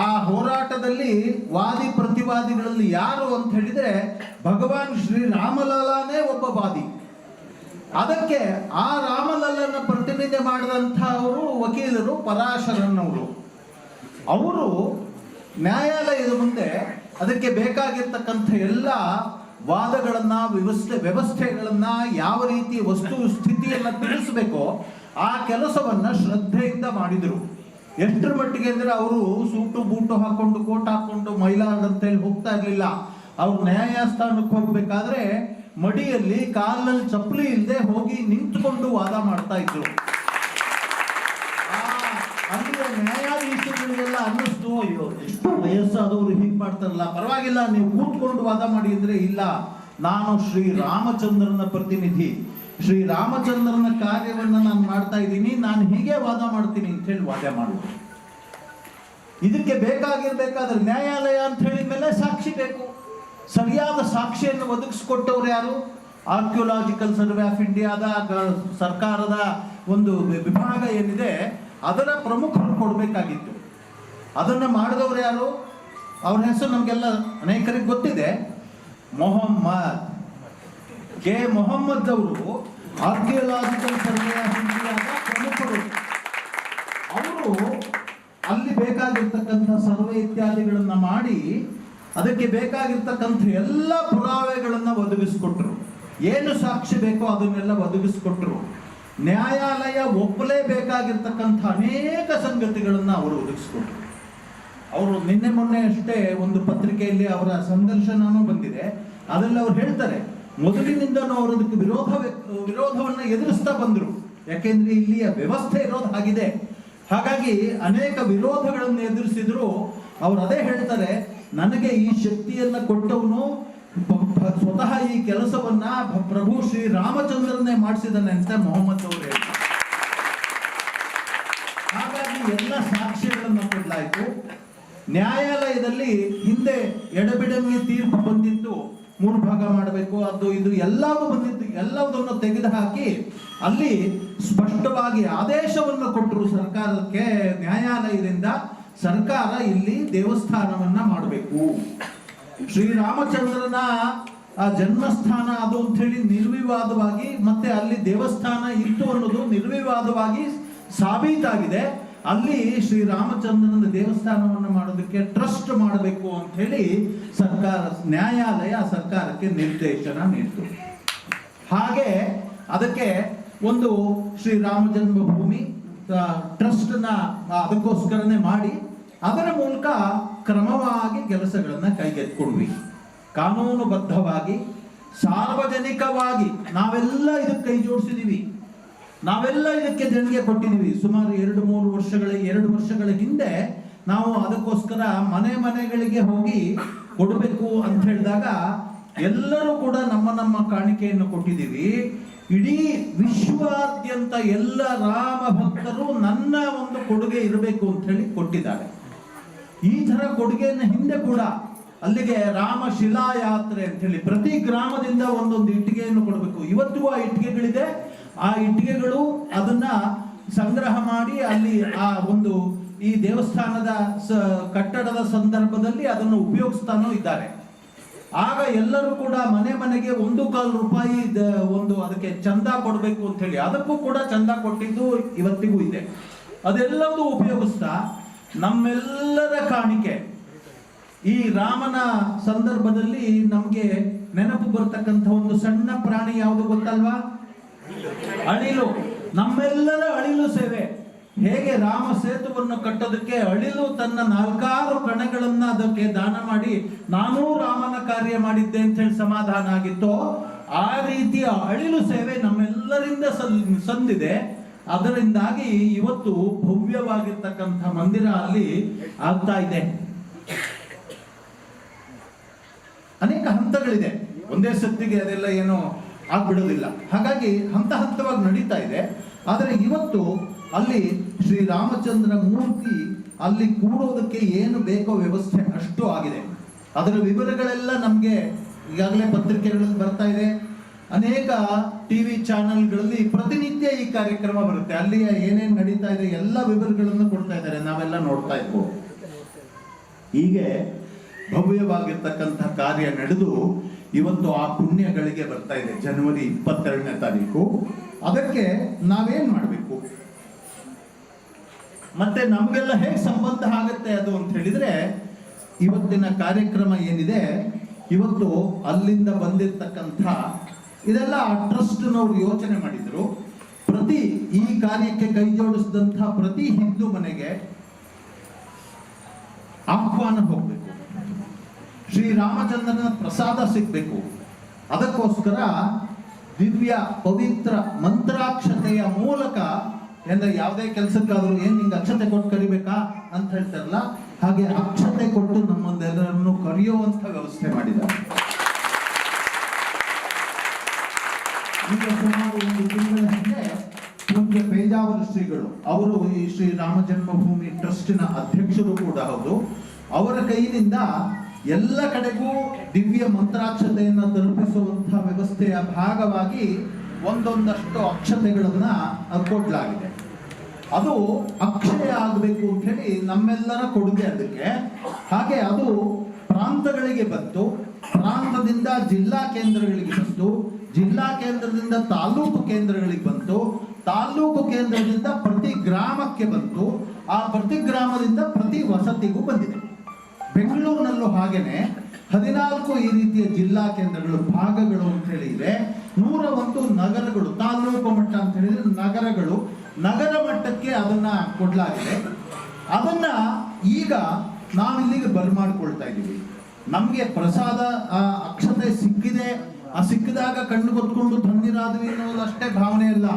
ಆ ಹೋರಾಟದಲ್ಲಿ ವಾದಿ ಪ್ರತಿವಾದಿಗಳಲ್ಲಿ ಯಾರು ಅಂತ ಹೇಳಿದ್ರೆ ಭಗವಾನ್ ಶ್ರೀರಾಮಲಾಲಾನೇ ಒಬ್ಬ ವಾದಿ. ಅದಕ್ಕೆ ಆ ರಾಮಲಲ್ಲನ ಪ್ರತಿನಿಧಿ ಮಾಡಿದಂಥವರು ವಕೀಲರು ಪರಾಶರನ್ ಅವರು ನ್ಯಾಯಾಲಯದ ಮುಂದೆ ಅದಕ್ಕೆ ಬೇಕಾಗಿರ್ತಕ್ಕಂಥ ಎಲ್ಲ ವಾದಗಳನ್ನ, ವ್ಯವಸ್ಥೆಗಳನ್ನ, ಯಾವ ರೀತಿ ವಸ್ತು ಸ್ಥಿತಿಯನ್ನ ತಿಳಿಸಬೇಕೋ ಆ ಕೆಲಸವನ್ನ ಶ್ರದ್ಧೆಯಿಂದ ಮಾಡಿದರು. ಎಷ್ಟರ ಮಟ್ಟಿಗೆ ಅಂದ್ರೆ ಅವರು ಸೂಟು ಬೂಟು ಹಾಕೊಂಡು, ಕೋಟ್ ಹಾಕೊಂಡು, ಮೈಲಾಡ್ ಅಂತೇಳಿ ಹೋಗ್ತಾ ಇರ್ಲಿಲ್ಲ. ಅವ್ರು ನ್ಯಾಯಸ್ಥಾನಕ್ಕೆ ಹೋಗ್ಬೇಕಾದ್ರೆ ಮಡಿಯಲ್ಲಿ ಕಾಲಲ್ಲಿ ಚಪ್ಪಲಿ ಇಲ್ಲದೆ ಹೋಗಿ ನಿಂತ್ಕೊಂಡು ವಾದ ಮಾಡ್ತಾ ಇದ್ರು. ಅಲ್ಲಿಯ ನ್ಯಾಯಾಧೀಶಗಳಿಗೆಲ್ಲ ಅನ್ನಿಸ್ತು, ಅಯ್ಯೋ ಎಷ್ಟು ವಯಸ್ಸಾದವರು ಹೀಗೆ ಮಾಡ್ತಾರಲ್ಲ, ಪರವಾಗಿಲ್ಲ ನೀವು ಕೂತ್ಕೊಂಡು ವಾದ ಮಾಡಿ ಅಂದ್ರೆ, ಇಲ್ಲ ನಾನು ಶ್ರೀರಾಮಚಂದ್ರನ ಪ್ರತಿನಿಧಿ, ಶ್ರೀರಾಮಚಂದ್ರನ ಕಾರ್ಯವನ್ನ ನಾನು ಮಾಡ್ತಾ ಇದ್ದೀನಿ, ನಾನು ಹೀಗೆ ವಾದ ಮಾಡ್ತೀನಿ ಅಂತ ಹೇಳಿ ವಾದ ಮಾಡುದು. ಇದಕ್ಕೆ ಬೇಕಾಗಿರ್ಬೇಕಾದ್ರೆ ನ್ಯಾಯಾಲಯ ಅಂತ ಹೇಳಿದ ಮೇಲೆ ಸಾಕ್ಷಿ ಬೇಕು. ಸರಿಯಾದ ಸಾಕ್ಷಿಯನ್ನು ಒದಗಿಸ್ಕೊಟ್ಟವ್ರು ಯಾರು? ಆರ್ಕಿಯೋಲಾಜಿಕಲ್ ಸರ್ವೆ ಆಫ್ ಇಂಡಿಯಾದ ಸರ್ಕಾರದ ಒಂದು ವಿಭಾಗ ಏನಿದೆ ಅದರ ಪ್ರಮುಖರು ಕೊಡಬೇಕಾಗಿತ್ತು. ಅದನ್ನು ಮಾಡಿದವರು ಯಾರು? ಅವ್ರ ಹೆಸರು ನಮಗೆಲ್ಲ ಅನೇಕರಿಗೆ ಗೊತ್ತಿದೆ. ಕೆ ಮೊಹಮ್ಮದ್ ಅವರು ಆರ್ಕಿಯೋಲಾಜಿಕಲ್ ಸರ್ವೆ ಆಫ್ ಇಂಡಿಯಾದ ಪ್ರಮುಖರು. ಅವರು ಅಲ್ಲಿ ಬೇಕಾಗಿರ್ತಕ್ಕಂಥ ಸರ್ವೆ ಇತ್ಯಾದಿಗಳನ್ನ ಮಾಡಿ ಅದಕ್ಕೆ ಬೇಕಾಗಿರ್ತಕ್ಕಂಥ ಎಲ್ಲ ಪುರಾವೆಗಳನ್ನು ಒದಗಿಸ್ಕೊಟ್ರು. ಏನು ಸಾಕ್ಷಿ ಬೇಕೋ ಅದನ್ನೆಲ್ಲ ಒದಗಿಸ್ಕೊಟ್ರು. ನ್ಯಾಯಾಲಯ ಒಪ್ಪಲೇಬೇಕಾಗಿರ್ತಕ್ಕಂಥ ಅನೇಕ ಸಂಗತಿಗಳನ್ನು ಅವರು ಒದಗಿಸ್ಕೊಟ್ರು. ಅವರು ನಿನ್ನೆ ಮೊನ್ನೆ ಅಷ್ಟೇ ಒಂದು ಪತ್ರಿಕೆಯಲ್ಲಿ ಅವರ ಸಂದರ್ಶನನೂ ಬಂದಿದೆ. ಅದರಲ್ಲಿ ಅವ್ರು ಹೇಳ್ತಾರೆ, ಮೊದಲಿನಿಂದನೂ ಅವರು ಅದಕ್ಕೆ ವಿರೋಧವನ್ನು ಎದುರಿಸ್ತಾ ಬಂದರು. ಯಾಕೆಂದ್ರೆ ಇಲ್ಲಿಯ ವ್ಯವಸ್ಥೆ ಇರೋದು ಹಾಗಿದೆ. ಹಾಗಾಗಿ ಅನೇಕ ವಿರೋಧಗಳನ್ನು ಎದುರಿಸಿದ್ರು. ಅವ್ರು ಅದೇ ಹೇಳ್ತಾರೆ, ನನಗೆ ಈ ಶಕ್ತಿಯನ್ನ ಕೊಟ್ಟವನು ಸ್ವತಃ ಈ ಕೆಲಸವನ್ನ ಪ್ರಭು ಶ್ರೀ ರಾಮಚಂದ್ರನೇ ಮಾಡಿಸಿದಾನೆ ಅಂತ ಮೊಹಮ್ಮದ್ ಅವರು ಹೇಳ್ತಾರೆ. ಹಾಗಾಗಿ ಎಲ್ಲ ಸಾಕ್ಷ್ಯಗಳನ್ನು ಕೊಡಲಾಯಿತು. ನ್ಯಾಯಾಲಯದಲ್ಲಿ ಹಿಂದೆ ಎಡಬಿಡಂಗೆ ತೀರ್ಪು ಬಂದಿತ್ತು, 3 ಭಾಗ ಮಾಡಬೇಕು, ಅದು ಇದು ಎಲ್ಲವೂ ಬಂದಿತ್ತು. ಎಲ್ಲದನ್ನು ತೆಗೆದುಹಾಕಿ ಅಲ್ಲಿ ಸ್ಪಷ್ಟವಾಗಿ ಆದೇಶವನ್ನು ಕೊಟ್ಟರು ಸರ್ಕಾರಕ್ಕೆ. ನ್ಯಾಯಾಲಯದಿಂದ ಸರ್ಕಾರ ಇಲ್ಲಿ ದೇವಸ್ಥಾನವನ್ನ ಮಾಡಬೇಕು, ಶ್ರೀರಾಮಚಂದ್ರನ ಆ ಜನ್ಮಸ್ಥಾನ ಅದು ಅಂತ ಹೇಳಿ ನಿರ್ವಿವಾದವಾಗಿ, ಮತ್ತೆ ಅಲ್ಲಿ ದೇವಸ್ಥಾನ ಇತ್ತು ಅನ್ನೋದು ನಿರ್ವಿವಾದವಾಗಿ ಸಾಬೀತಾಗಿದೆ. ಅಲ್ಲಿ ಶ್ರೀರಾಮಚಂದ್ರನ ದೇವಸ್ಥಾನವನ್ನು ಮಾಡೋದಕ್ಕೆ ಟ್ರಸ್ಟ್ ಮಾಡಬೇಕು ಅಂತ ಹೇಳಿ ನ್ಯಾಯಾಲಯ ಸರ್ಕಾರಕ್ಕೆ ನಿರ್ದೇಶನ ನೀಡಿತು. ಹಾಗೆ ಅದಕ್ಕೆ ಒಂದು ಶ್ರೀರಾಮ ಜನ್ಮಭೂಮಿ ಟ್ರಸ್ಟ್ನ ಅದಕ್ಕೋಸ್ಕರನೇ ಮಾಡಿ ಅದರ ಮೂಲಕ ಕ್ರಮವಾಗಿ ಕೆಲಸಗಳನ್ನ ಕೈಗೆತ್ತಿಕೊಂಡ್ವಿ. ಕಾನೂನುಬದ್ಧವಾಗಿ, ಸಾರ್ವಜನಿಕವಾಗಿ ನಾವೆಲ್ಲ ಇದಕ್ಕೆ ಕೈ ಜೋಡಿಸಿದೀವಿ. ನಾವೆಲ್ಲ ಇದಕ್ಕೆ ದೇಣಿಗೆ ಕೊಟ್ಟಿದ್ದೀವಿ. ಸುಮಾರು 2 ವರ್ಷಗಳ ಹಿಂದೆ ನಾವು ಅದಕ್ಕೋಸ್ಕರ ಮನೆಗಳಿಗೆ ಹೋಗಿ ಕೊಡಬೇಕು ಅಂತ ಹೇಳಿದಾಗ ಎಲ್ಲರೂ ಕೂಡ ನಮ್ಮ ಕಾಣಿಕೆಯನ್ನು ಕೊಟ್ಟಿದ್ದೀವಿ. ಇಡೀ ವಿಶ್ವಾದ್ಯಂತ ಎಲ್ಲ ರಾಮ ಭಕ್ತರು ನನ್ನ ಒಂದು ಕೊಡುಗೆ ಇರಬೇಕು ಅಂತ ಹೇಳಿ ಕೊಟ್ಟಿದ್ದಾರೆ. ಈ ತರ ಕೊಡುಗೆಯನ್ನು ಹಿಂದೆ ಕೂಡ ಅಲ್ಲಿಗೆ ರಾಮ ಶಿಲಾಯಾತ್ರೆ ಅಂತ ಹೇಳಿ ಪ್ರತಿ ಗ್ರಾಮದಿಂದ ಒಂದೊಂದು ಇಟ್ಟಿಗೆಯನ್ನು ಕೊಡಬೇಕು. ಇವತ್ತಿಗೂ ಆ ಇಟ್ಟಿಗೆಗಳಿದೆ. ಆ ಇಟ್ಟಿಗೆಗಳು ಅದನ್ನ ಸಂಗ್ರಹ ಮಾಡಿ ಅಲ್ಲಿ ಆ ಒಂದು ಈ ದೇವಸ್ಥಾನದ ಕಟ್ಟಡದ ಸಂದರ್ಭದಲ್ಲಿ ಅದನ್ನು ಉಪಯೋಗಿಸ್ತಾನೂ ಇದ್ದಾರೆ. ಆಗ ಎಲ್ಲರೂ ಕೂಡ ಮನೆ ಮನೆಗೆ 1 ರೂಪಾಯಿ ಒಂದು ಅದಕ್ಕೆ ಚಂದ ಕೊಡಬೇಕು ಅಂತ ಹೇಳಿ, ಅದಕ್ಕೂ ಕೂಡ ಚಂದ ಕೊಟ್ಟಿದ್ದು ಇವತ್ತಿಗೂ ಇದೆ. ಅದೆಲ್ಲವೂ ಉಪಯೋಗಿಸ್ತಾ ನಮ್ಮೆಲ್ಲರ ಕಾಣಿಕೆ ಈ ರಾಮನ ಸಂದರ್ಭದಲ್ಲಿ ನಮಗೆ ನೆನಪು ಬರ್ತಕ್ಕಂಥ ಒಂದು ಸಣ್ಣ ಪ್ರಾಣಿ ಯಾವುದು ಗೊತ್ತಲ್ವಾ? ಅಳಿಲು. ನಮ್ಮೆಲ್ಲರ ಅಳಿಲು ಸೇವೆ. ಹೇಗೆ ರಾಮ ಸೇತುವನ್ನು ಕಟ್ಟೋದಕ್ಕೆ ಅಳಿಲು ತನ್ನ 4 ಕಣಗಳನ್ನ ಅದಕ್ಕೆ ದಾನ ಮಾಡಿ ನಾನೂ ರಾಮನ ಕಾರ್ಯ ಮಾಡಿದ್ದೆ ಅಂತ ಹೇಳಿ ಸಮಾಧಾನ ಆಗಿತ್ತೋ, ಆ ರೀತಿಯ ಅಳಿಲು ಸೇವೆ ನಮ್ಮೆಲ್ಲರಿಂದ ಸಂದಿದೆ. ಅದರಿಂದಾಗಿ ಇವತ್ತು ಭವ್ಯವಾಗಿರ್ತಕ್ಕಂಥ ಮಂದಿರ ಅಲ್ಲಿ ಆಗ್ತಾ ಇದೆ. ಅನೇಕ ಹಂತಗಳಿದೆ, ಒಂದೇ ಸತ್ತಿಗೆ ಅದೆಲ್ಲ ಏನೋ ಆಗ್ಬಿಡೋದಿಲ್ಲ. ಹಾಗಾಗಿ ಹಂತ ಹಂತವಾಗಿ ನಡೀತಾ ಇದೆ. ಆದರೆ ಇವತ್ತು ಅಲ್ಲಿ ಶ್ರೀರಾಮಚಂದ್ರ ಮೂರ್ತಿ ಅಲ್ಲಿ ಕೂಡೋದಕ್ಕೆ ಏನು ಬೇಕೋ ವ್ಯವಸ್ಥೆ ಅಷ್ಟು ಆಗಿದೆ. ಅದರ ವಿವರಗಳೆಲ್ಲ ನಮಗೆ ಈಗಾಗಲೇ ಪತ್ರಿಕೆಗಳಲ್ಲಿ ಬರ್ತಾ ಇದೆ. ಅನೇಕ ಟಿವಿ ಚಾನೆಲ್ಗಳಲ್ಲಿ ಪ್ರತಿನಿತ್ಯ ಈ ಕಾರ್ಯಕ್ರಮ ಬರುತ್ತೆ. ಅಲ್ಲಿ ಏನೇನು ನಡೀತಾ ಇದೆ ಎಲ್ಲ ವಿವರಗಳನ್ನು ಕೊಡ್ತಾ ಇದ್ದಾರೆ, ನಾವೆಲ್ಲ ನೋಡ್ತಾ ಇರ್ಬೋದು. ಹೀಗೆ ಭವ್ಯವಾಗಿರ್ತಕ್ಕಂಥ ಕಾರ್ಯ ನಡೆದು ಇವತ್ತು ಆ ಪುಣ್ಯಗಳಿಗೆ ಬರ್ತಾ ಇದೆ ಜನವರಿ 22ನೇ ತಾರೀಕು. ಅದಕ್ಕೆ ನಾವೇನ್ ಮಾಡಬೇಕು, ಮತ್ತೆ ನಮಗೆಲ್ಲ ಹೇಗೆ ಸಂಬಂಧ ಆಗುತ್ತೆ ಅದು ಅಂತ ಹೇಳಿದ್ರೆ, ಇವತ್ತಿನ ಕಾರ್ಯಕ್ರಮ ಏನಿದೆ, ಇವತ್ತು ಅಲ್ಲಿಂದ ಬಂದಿರತಕ್ಕಂಥ ಇದೆಲ್ಲ ಟ್ರಸ್ಟ್ನವರು ಯೋಚನೆ ಮಾಡಿದ್ರು. ಪ್ರತಿ ಈ ಕಾರ್ಯಕ್ಕೆ ಕೈ ಜೋಡಿಸಿದಂಥ ಪ್ರತಿ ಹಿಂದೂ ಮನೆಗೆ ಆಹ್ವಾನ ಹೋಗ್ಬೇಕು, ಶ್ರೀರಾಮಚಂದ್ರನ ಪ್ರಸಾದ ಸಿಗ್ಬೇಕು. ಅದಕ್ಕೋಸ್ಕರ ದಿವ್ಯ ಪವಿತ್ರ ಮಂತ್ರಾಕ್ಷತೆಯ ಮೂಲಕ, ಅಂದ್ರೆ ಯಾವುದೇ ಕೆಲಸಕ್ಕಾದ್ರೂ ಏನ್ ನಿಂಗೆ ಅಕ್ಷತೆ ಕೊಟ್ಟು ಕರಿಬೇಕಾ ಅಂತ ಹೇಳ್ತಾರಲ್ಲ, ಹಾಗೆ ಅಕ್ಷತೆ ಕೊಟ್ಟು ನಮ್ಮನ್ನೆಲ್ಲರನ್ನು ಕರೆಯುವಂತ ವ್ಯವಸ್ಥೆ ಮಾಡಿದ್ದಾರೆ. ಈಗ ಸುಮಾರು 1 ತಿಂಗಳ ಹಿಂದೆ ಪೂಜ್ಯ ಪೇಜಾವರ ಶ್ರೀಗಳು, ಅವರು ಈ ಶ್ರೀ ರಾಮ ಜನ್ಮಭೂಮಿ ಟ್ರಸ್ಟಿನ ಅಧ್ಯಕ್ಷರು ಕೂಡ ಹೌದು, ಅವರ ಕೈಯಿಂದ ಎಲ್ಲ ಕಡೆಗೂ ದಿವ್ಯ ಮಂತ್ರಾಕ್ಷತೆಯನ್ನು ತಲುಪಿಸುವಂತಹ ವ್ಯವಸ್ಥೆಯ ಭಾಗವಾಗಿ ಒಂದೊಂದಷ್ಟು ಅಕ್ಷತೆಗಳನ್ನ ಕೊಡಲಾಗಿದೆ. ಅದು ಅಕ್ಷಯ ಆಗಬೇಕು ಅಂತ ಹೇಳಿ ನಮ್ಮೆಲ್ಲರ ಕೊಡುಗೆ ಅದಕ್ಕೆ. ಹಾಗೆ ಅದು ಪ್ರಾಂತಗಳಿಗೆ ಬಂತು, ಪ್ರಾಂತದಿಂದ ಜಿಲ್ಲಾ ಕೇಂದ್ರಗಳಿಗೆ ಬಂತು, ಜಿಲ್ಲಾ ಕೇಂದ್ರದಿಂದ ತಾಲೂಕು ಕೇಂದ್ರಗಳಿಗೆ ಬಂತು, ತಾಲೂಕು ಕೇಂದ್ರದಿಂದ ಪ್ರತಿ ಗ್ರಾಮಕ್ಕೆ ಬಂತು, ಆ ಪ್ರತಿ ಗ್ರಾಮದಿಂದ ಪ್ರತಿ ವಸತಿಗೂ ಬಂದಿದೆ. ಬೆಂಗಳೂರಿನಲ್ಲೂ ಹಾಗೇನೆ 14 ಈ ರೀತಿಯ ಜಿಲ್ಲಾ ಕೇಂದ್ರಗಳು, ಭಾಗಗಳು ಅಂತ ಹೇಳಿ ಇದೆ. 101 ನಗರಗಳು, ತಾಲೂಕು ಮಟ್ಟ ಅಂತ ಹೇಳಿದ್ರೆ ನಗರಗಳು, ನಗರ ಮಟ್ಟಕ್ಕೆ ಅದನ್ನ ಕೊಡಲಾಗಿದೆ. ಅದನ್ನ ಈಗ ನಾವಿಲ್ಲಿಗೆ ಬರ್ಮಾಡ್ಕೊಳ್ತಾ ಇದ್ದೀವಿ. ನಮಗೆ ಪ್ರಸಾದ ಅಕ್ಷತೆ ಸಿಕ್ಕಿದೆ, ಆ ಸಿಕ್ಕಿದಾಗ ಕಣ್ಣು ಕೊತ್ಕೊಂಡು ಧನ್ಯರಾದ್ವಿ ಅನ್ನೋದಷ್ಟೇ ಭಾವನೆ ಅಲ್ಲ,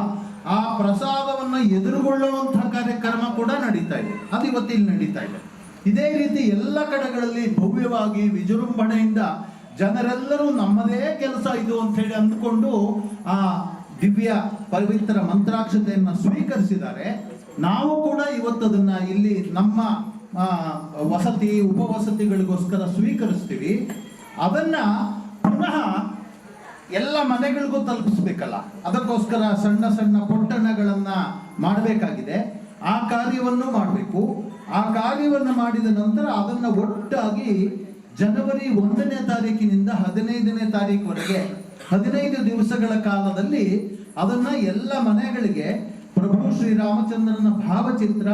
ಆ ಪ್ರಸಾದವನ್ನು ಎದುರುಗೊಳ್ಳುವಂತಹ ಕಾರ್ಯಕ್ರಮ ಕೂಡ ನಡೀತಾ ಇದೆ. ಅದು ಇವತ್ತಿಲ್ಲಿ ನಡೀತಾ ಇದೆ. ಇದೇ ರೀತಿ ಎಲ್ಲ ಕಡೆಗಳಲ್ಲಿ ಭವ್ಯವಾಗಿ ವಿಜೃಂಭಣೆಯಿಂದ ಜನರೆಲ್ಲರೂ ನಮ್ಮದೇ ಕೆಲಸ ಇದು ಅಂತ ಹೇಳಿ ಅಂದ್ಕೊಂಡು ಆ ದಿವ್ಯ ಪವಿತ್ರ ಮಂತ್ರಾಕ್ಷತೆಯನ್ನು ಸ್ವೀಕರಿಸಿದ್ದಾರೆ. ನಾವು ಕೂಡ ಇವತ್ತದನ್ನ ಇಲ್ಲಿ ನಮ್ಮ ವಸತಿ ಉಪವಸತಿಗಳಿಗೋಸ್ಕರ ಸ್ವೀಕರಿಸ್ತೀವಿ. ಅದನ್ನ ಪುನಃ ಎಲ್ಲ ಮನೆಗಳಿಗೂ ತಲುಪಿಸ್ಬೇಕಲ್ಲ, ಅದಕ್ಕೋಸ್ಕರ ಸಣ್ಣ ಸಣ್ಣ ಪೊಟ್ಟಣಗಳನ್ನ ಮಾಡಬೇಕಾಗಿದೆ. ಆ ಕಾರ್ಯವನ್ನು ಮಾಡಬೇಕು. ಆ ಕಾರ್ಯವನ್ನು ಮಾಡಿದ ನಂತರ ಅದನ್ನು ಒಟ್ಟಾಗಿ ಜನವರಿ 1ನೇ ತಾರೀಕಿನಿಂದ 15ನೇ ತಾರೀಕುವರೆಗೆ 15 ದಿವಸಗಳ ಕಾಲದಲ್ಲಿ ಅದನ್ನ ಎಲ್ಲ ಮನೆಗಳಿಗೆ ಪ್ರಭು ಶ್ರೀರಾಮಚಂದ್ರನ ಭಾವಚಿತ್ರ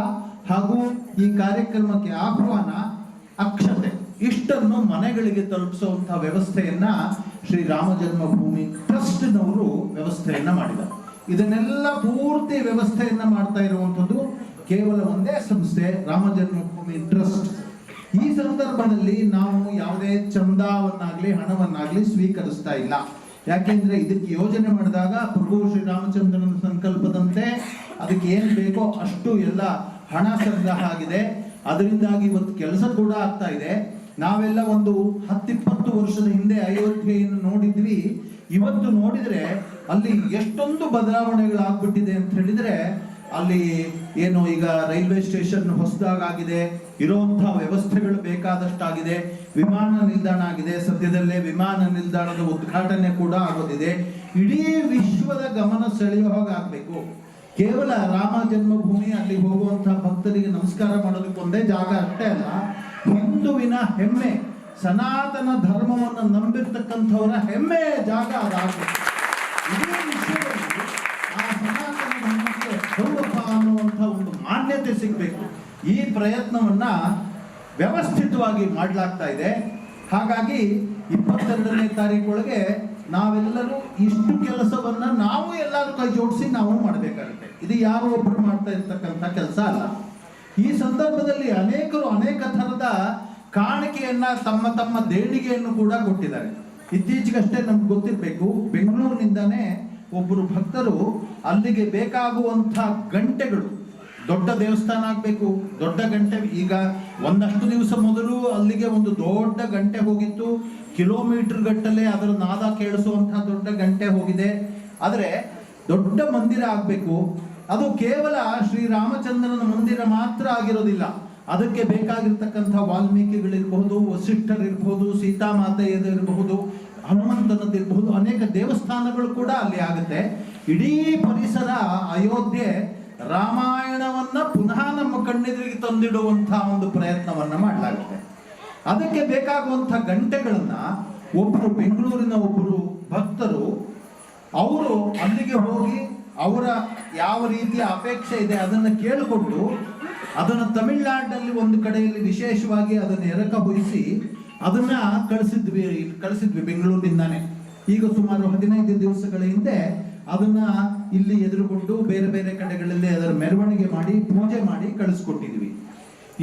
ಹಾಗೂ ಈ ಕಾರ್ಯಕ್ರಮಕ್ಕೆ ಆಹ್ವಾನ, ಅಕ್ಷತೆ ಇಷ್ಟನ್ನು ಮನೆಗಳಿಗೆ ತಲುಪಿಸುವಂತಹ ವ್ಯವಸ್ಥೆಯನ್ನ ಶ್ರೀರಾಮ ಜನ್ಮಭೂಮಿ ಟ್ರಸ್ಟ್ನವರು ವ್ಯವಸ್ಥೆಯನ್ನ ಮಾಡಿದ್ದಾರೆ. ಇದನ್ನೆಲ್ಲ ಪೂರ್ತಿ ವ್ಯವಸ್ಥೆಯನ್ನ ಮಾಡ್ತಾ ಇರುವಂಥದ್ದು ಕೇವಲ ಒಂದೇ ಸಂಸ್ಥೆ, ರಾಮ ಜನ್ಮಭೂಮಿ ಟ್ರಸ್ಟ್. ಈ ಸಂದರ್ಭದಲ್ಲಿ ನಾವು ಯಾವುದೇ ಚಂದಾವನ್ನಾಗ್ಲಿ ಹಣವನ್ನಾಗ್ಲಿ ಸ್ವೀಕರಿಸ್ತಾ ಇಲ್ಲ. ಯಾಕೆಂದ್ರೆ ಇದಕ್ಕೆ ಯೋಜನೆ ಮಾಡಿದಾಗ ಪ್ರಭು ಶ್ರೀರಾಮಚಂದ್ರನ ಸಂಕಲ್ಪದಂತೆ ಅದಕ್ಕೆ ಏನ್ ಬೇಕೋ ಅಷ್ಟು ಎಲ್ಲ ಹಣ ಸಂಗ್ರಹ ಆಗಿದೆ. ಅದರಿಂದಾಗಿ ಇವತ್ತು ಕೆಲಸ ಕೂಡ ಆಗ್ತಾ ಇದೆ. ನಾವೆಲ್ಲ ಒಂದು 10-20 ವರ್ಷದ ಹಿಂದೆ ಅಯೋಧ್ಯೆಯನ್ನು ನೋಡಿದ್ವಿ. ಇವತ್ತು ನೋಡಿದ್ರೆ ಅಲ್ಲಿ ಎಷ್ಟೊಂದು ಬದಲಾವಣೆಗಳಾಗ್ಬಿಟ್ಟಿದೆ ಅಂತ ಹೇಳಿದ್ರೆ, ಅಲ್ಲಿ ಏನು ಈಗ ರೈಲ್ವೆ ಸ್ಟೇಷನ್ ಹೊಸದಾಗಿದೆ, ಇರುವಂತಹ ವ್ಯವಸ್ಥೆಗಳು ಬೇಕಾದಷ್ಟಾಗಿದೆ, ವಿಮಾನ ನಿಲ್ದಾಣ ಆಗಿದೆ, ಸದ್ಯದಲ್ಲೇ ವಿಮಾನ ನಿಲ್ದಾಣದ ಉದ್ಘಾಟನೆ ಕೂಡ ಆಗೋದಿದೆ. ಇಡೀ ವಿಶ್ವದ ಗಮನ ಸೆಳೆಯುವ ಹಾಗಾಗಬೇಕು. ಕೇವಲ ರಾಮ ಜನ್ಮಭೂಮಿ ಅಲ್ಲಿ ಹೋಗುವಂತಹ ಭಕ್ತರಿಗೆ ನಮಸ್ಕಾರ ಮಾಡೋದಕ್ಕೆ ಒಂದೇ ಜಾಗ ಅಷ್ಟೇ ಅಲ್ಲ, ಹಿಂದುವಿನ ಹೆಮ್ಮೆ ಸನಾತನ ಧರ್ಮವನ್ನು ನಂಬಿರ್ತಕ್ಕಂಥವರ ಹೆಮ್ಮೆಯ ಜಾಗ ಅದಾಗಬೇಕು. ಇಡೀ ವಿಶ್ವದಲ್ಲಿ ಆ ಸನಾತನ ಧರ್ಮಕ್ಕೆ ಗೌರವ ಅನ್ನುವಂಥ ಒಂದು ಮಾನ್ಯತೆ ಸಿಗಬೇಕು. ಈ ಪ್ರಯತ್ನವನ್ನ ವ್ಯವಸ್ಥಿತವಾಗಿ ಮಾಡಲಾಗ್ತಾ ಇದೆ. ಹಾಗಾಗಿ 22ನೇ ತಾರೀಕೊಳಗೆ ನಾವೆಲ್ಲರೂ ಇಷ್ಟು ಕೆಲಸವನ್ನ ನಾವು ಎಲ್ಲರೂ ಕೈ ಜೋಡಿಸಿ ನಾವು ಮಾಡಬೇಕಾಗುತ್ತೆ. ಇದು ಯಾರೋ ಒಬ್ಬರು ಮಾಡ್ತಾ ಇರ್ತಕ್ಕಂಥ ಕೆಲಸ ಅಲ್ಲ. ಈ ಸಂದರ್ಭದಲ್ಲಿ ಅನೇಕರು ಅನೇಕ ಥರದ ಕಾಣಿಕೆಯನ್ನ ತಮ್ಮ ತಮ್ಮ ದೇಣಿಗೆಯನ್ನು ಕೂಡ ಕೊಟ್ಟಿದ್ದಾರೆ. ಇತ್ತೀಚೆಗಷ್ಟೇ ನಮ್ಗೆ ಗೊತ್ತಿರಬೇಕು, ಬೆಂಗಳೂರಿನಿಂದಾನೇ ಒಬ್ಬರು ಭಕ್ತರು ಅಲ್ಲಿಗೆ ಬೇಕಾಗುವಂಥ ಗಂಟೆಗಳು, ದೊಡ್ಡ ದೇವಸ್ಥಾನ ಆಗಬೇಕು, ದೊಡ್ಡ ಗಂಟೆ. ಈಗ ಒಂದಷ್ಟು ದಿವಸ ಮೊದಲು ಅಲ್ಲಿಗೆ ಒಂದು ದೊಡ್ಡ ಗಂಟೆ ಹೋಗಿತ್ತು, ಕಿಲೋಮೀಟರ್ ಗಟ್ಟಲೆ ಅದರ ನಾದ ಕೇಳಿಸುವಂತಹ ದೊಡ್ಡ ಗಂಟೆ ಹೋಗಿದೆ. ಆದರೆ ದೊಡ್ಡ ಮಂದಿರ ಆಗಬೇಕು. ಅದು ಕೇವಲ ಶ್ರೀರಾಮಚಂದ್ರನ ಮಂದಿರ ಮಾತ್ರ ಆಗಿರೋದಿಲ್ಲ. ಅದಕ್ಕೆ ಬೇಕಾಗಿರ್ತಕ್ಕಂಥ ವಾಲ್ಮೀಕಿಗಳಿರಬಹುದು, ವಸಿಷ್ಠರಿರಬಹುದು, ಸೀತಾಮಾತೆಯದಿರಬಹುದು, ಹನುಮಂತನದಿರಬಹುದು, ಅನೇಕ ದೇವಸ್ಥಾನಗಳು ಕೂಡ ಅಲ್ಲಿ ಆಗುತ್ತೆ. ಇಡೀ ಪರಿಸರ ಅಯೋಧ್ಯೆ ರಾಮಾಯಣವನ್ನ ಪುನಃ ನಮ್ಮ ಕಣ್ಣೆದುರಿಗೆ ತಂದಿಡುವಂತಹ ಒಂದು ಪ್ರಯತ್ನವನ್ನ ಮಾಡಲಾಗುತ್ತೆ. ಅದಕ್ಕೆ ಬೇಕಾಗುವಂಥ ಗಂಟೆಗಳನ್ನ ಒಬ್ಬರು ಬೆಂಗಳೂರಿನ ಒಬ್ಬರು ಭಕ್ತರು ಅವರು ಅಲ್ಲಿಗೆ ಹೋಗಿ ಅವರ ಯಾವ ರೀತಿಯ ಅಪೇಕ್ಷೆ ಇದೆ ಅದನ್ನು ಕೇಳಿಕೊಟ್ಟು ಅದನ್ನು ತಮಿಳುನಾಡಿನಲ್ಲಿ ಒಂದು ಕಡೆಯಲ್ಲಿ ವಿಶೇಷವಾಗಿ ಅದನ್ನು ಎರಕ ಹೊಯಿಸಿ ಅದನ್ನ ಕಳಿಸಿದ್ವಿ ಬೆಂಗಳೂರಿನಿಂದಾನೆ. ಈಗ ಸುಮಾರು 15 ದಿವಸಗಳ ಹಿಂದೆ ಅದನ್ನ ಇಲ್ಲಿ ಎದುರುಗೊಂಡು ಬೇರೆ ಬೇರೆ ಕಡೆಗಳಲ್ಲಿ ಅದರ ಮೆರವಣಿಗೆ ಮಾಡಿ ಪೂಜೆ ಮಾಡಿ ಕಳಿಸ್ಕೊಟ್ಟಿದ್ವಿ.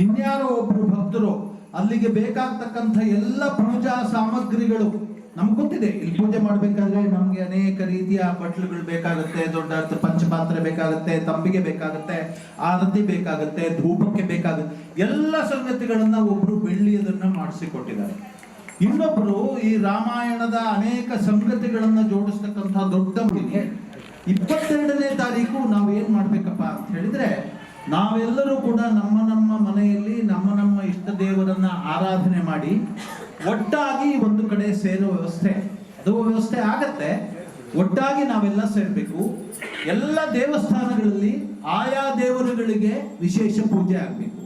ಇನ್ಯಾರೋ ಒಬ್ರು ಭಕ್ತರು ಅಲ್ಲಿಗೆ ಬೇಕಾಗ್ತಕ್ಕಂಥ ಎಲ್ಲ ಪೂಜಾ ಸಾಮಗ್ರಿಗಳು ನಮ್ಗೆ ಗೊತ್ತಿದೆ. ಇಲ್ಲಿ ಪೂಜೆ ಮಾಡ್ಬೇಕಾದ್ರೆ ನಮ್ಗೆ ಅನೇಕ ರೀತಿಯ ಬಟ್ಲುಗಳು ಬೇಕಾಗುತ್ತೆ, ದೊಡ್ಡ ಪಂಚಪಾತ್ರೆ ಬೇಕಾಗುತ್ತೆ, ತಂಬಿಗೆ ಬೇಕಾಗುತ್ತೆ, ಆರತಿ ಬೇಕಾಗುತ್ತೆ, ಧೂಪಕ್ಕೆ ಬೇಕಾಗುತ್ತೆ, ಎಲ್ಲ ಸಂಗತಿಗಳನ್ನ ಒಬ್ರು ಬೆಳ್ಳಿಯದನ್ನ ಮಾಡಿಸಿಕೊಟ್ಟಿದ್ದಾರೆ. ಇನ್ನೊಬ್ರು ಈ ರಾಮಾಯಣದ ಅನೇಕ ಸಂಗತಿಗಳನ್ನ ಜೋಡಿಸ್ತಕ್ಕಂಥ ದೊಡ್ಡ ಮನೆಗೆ 22ನೇ ತಾರೀಕು ನಾವೇನ್ ಮಾಡ್ಬೇಕಪ್ಪ ಅಂತ ಹೇಳಿದ್ರೆ, ನಾವೆಲ್ಲರೂ ಕೂಡ ನಮ್ಮ ನಮ್ಮ ಮನೆಯಲ್ಲಿ ನಮ್ಮ ನಮ್ಮ ಇಷ್ಟ ದೇವರನ್ನ ಆರಾಧನೆ ಮಾಡಿ ಒಟ್ಟಾಗಿ ಒಂದು ಕಡೆ ಸೇರೋ ವ್ಯವಸ್ಥೆ, ಅದು ವ್ಯವಸ್ಥೆ ಆಗತ್ತೆ. ಒಟ್ಟಾಗಿ ನಾವೆಲ್ಲ ಸೇರ್ಬೇಕು. ಎಲ್ಲ ದೇವಸ್ಥಾನಗಳಲ್ಲಿ ಆಯಾ ದೇವರುಗಳಿಗೆ ವಿಶೇಷ ಪೂಜೆ ಆಗಬೇಕು.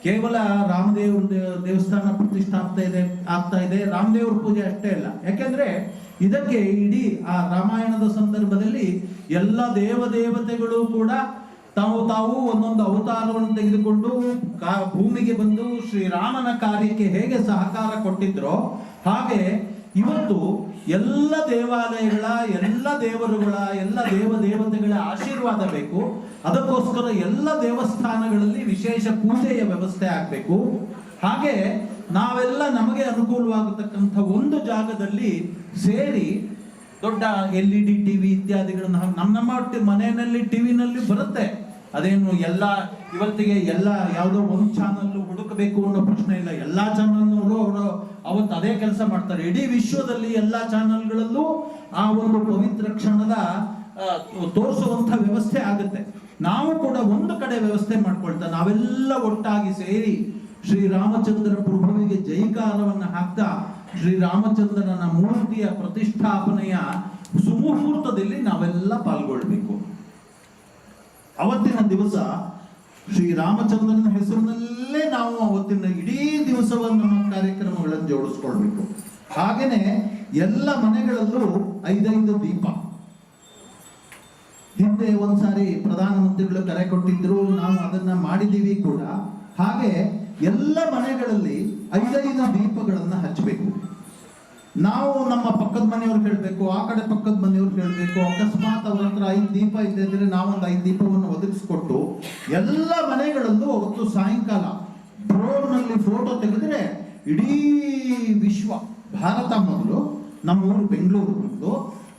ಕೇವಲ ರಾಮದೇವ್ರ ದೇವಸ್ಥಾನ ಆಗ್ತಾ ಇದೆ ರಾಮದೇವ್ರ ಪೂಜೆ ಅಷ್ಟೇ ಅಲ್ಲ. ಯಾಕೆಂದ್ರೆ ಇದಕ್ಕೆ ಇಡೀ ಆ ರಾಮಾಯಣದ ಸಂದರ್ಭದಲ್ಲಿ ಎಲ್ಲ ದೇವತೆಗಳು ಕೂಡ ತಾವು ಒಂದೊಂದು ಅವತಾರವನ್ನು ತೆಗೆದುಕೊಂಡು ಭೂಮಿಗೆ ಬಂದು ಶ್ರೀರಾಮನ ಕಾರ್ಯಕ್ಕೆ ಹೇಗೆ ಸಹಕಾರ ಕೊಟ್ಟಿದ್ರೋ ಹಾಗೆ ಇವತ್ತು ಎಲ್ಲ ದೇವಾಲಯಗಳ, ಎಲ್ಲ ದೇವರುಗಳ, ಎಲ್ಲ ದೇವತೆಗಳ ಆಶೀರ್ವಾದ ಬೇಕು. ಅದಕ್ಕೋಸ್ಕರ ಎಲ್ಲ ದೇವಸ್ಥಾನಗಳಲ್ಲಿ ವಿಶೇಷ ಪೂಜೆಯ ವ್ಯವಸ್ಥೆ ಆಗಬೇಕು. ಹಾಗೆ ನಾವೆಲ್ಲ ನಮಗೆ ಅನುಕೂಲವಾಗತಕ್ಕಂಥ ಒಂದು ಜಾಗದಲ್ಲಿ ಸೇರಿ ದೊಡ್ಡ LED ಟಿವಿ ಇತ್ಯಾದಿಗಳನ್ನ ನಮ್ಮ ಮನೆಯಲ್ಲಿ ಟಿವಿನಲ್ಲಿ ಬರುತ್ತೆ. ಅದೇನು ಎಲ್ಲ ಇವತ್ತಿಗೆ ಎಲ್ಲ ಯಾವುದೋ ಒಂದು ಚಾನಲ್ ಹುಡುಕಬೇಕು ಅನ್ನೋ ಪ್ರಶ್ನೆ ಇಲ್ಲ. ಎಲ್ಲಾ ಚಾನಲ್ನವರು ಅವರು ಅವತ್ತು ಅದೇ ಕೆಲಸ ಮಾಡ್ತಾರೆ. ಇಡೀ ವಿಶ್ವದಲ್ಲಿ ಎಲ್ಲಾ ಚಾನಲ್ಗಳಲ್ಲೂ ಆ ಒಂದು ಪವಿತ್ರ ಕ್ಷಣದ ತೋರಿಸುವಂತ ವ್ಯವಸ್ಥೆ ಆಗುತ್ತೆ. ನಾವು ಕೂಡ ಒಂದು ಕಡೆ ವ್ಯವಸ್ಥೆ ಮಾಡ್ಕೊಳ್ತಾ ನಾವೆಲ್ಲ ಒಟ್ಟಾಗಿ ಸೇರಿ ಶ್ರೀರಾಮಚಂದ್ರ ಪ್ರಭುವಿಗೆ ಜೈಕಾರವನ್ನು ಹಾಕ್ತಾ ಶ್ರೀರಾಮಚಂದ್ರನ ಮೂರ್ತಿಯ ಪ್ರತಿಷ್ಠಾಪನೆಯ ಸುಮುಹೂರ್ತದಲ್ಲಿ ನಾವೆಲ್ಲ ಪಾಲ್ಗೊಳ್ಬೇಕು. ಅವತ್ತಿನ ದಿವಸ ಶ್ರೀರಾಮಚಂದ್ರನ ಹೆಸರಿನಲ್ಲೇ ನಾವು ಅವತ್ತಿನ ಇಡೀ ದಿವಸವನ್ನು ನಮ್ಮ ಕಾರ್ಯಕ್ರಮಗಳನ್ನು ಜೋಡಿಸ್ಕೊಳ್ಬೇಕು. ಹಾಗೇನೆ ಎಲ್ಲ ಮನೆಗಳಲ್ಲೂ 5 ದೀಪ. ಹಿಂದೆ ಒಂದ್ಸಾರಿ ಪ್ರಧಾನಮಂತ್ರಿಗಳು ಕರೆ ಕೊಟ್ಟಿದ್ರು, ನಾವು ಅದನ್ನ ಮಾಡಿದೀವಿ ಕೂಡ. ಹಾಗೆ ಎಲ್ಲ ಮನೆಗಳಲ್ಲಿ 5 ದೀಪಗಳನ್ನ ಹಚ್ಚಬೇಕು. ನಾವು ನಮ್ಮ ಪಕ್ಕದ ಮನೆಯವ್ರು ಹೇಳ್ಬೇಕು, ಆ ಕಡೆ ಪಕ್ಕದ ಮನೆಯವ್ರು ಹೇಳ್ಬೇಕು. ಅಕಸ್ಮಾತ್ ಅವ್ರ ಹತ್ರ 5 ದೀಪ ಇದ್ದಿದ್ರೆ ನಾವೊಂದು 5 ದೀಪವನ್ನು ಒದಗಿಸ್ಕೊಟ್ಟು ಎಲ್ಲ ಮನೆಗಳಲ್ಲೂ ಅವತ್ತು ಸಾಯಂಕಾಲ ಡ್ರೋನ್ನಲ್ಲಿ ಫೋಟೋ ತೆಗೆದ್ರೆ ಇಡೀ ವಿಶ್ವ, ಭಾರತ ಮೊದಲು, ನಮ್ಮೂರು ಬೆಂಗಳೂರು ಮೊದಲು,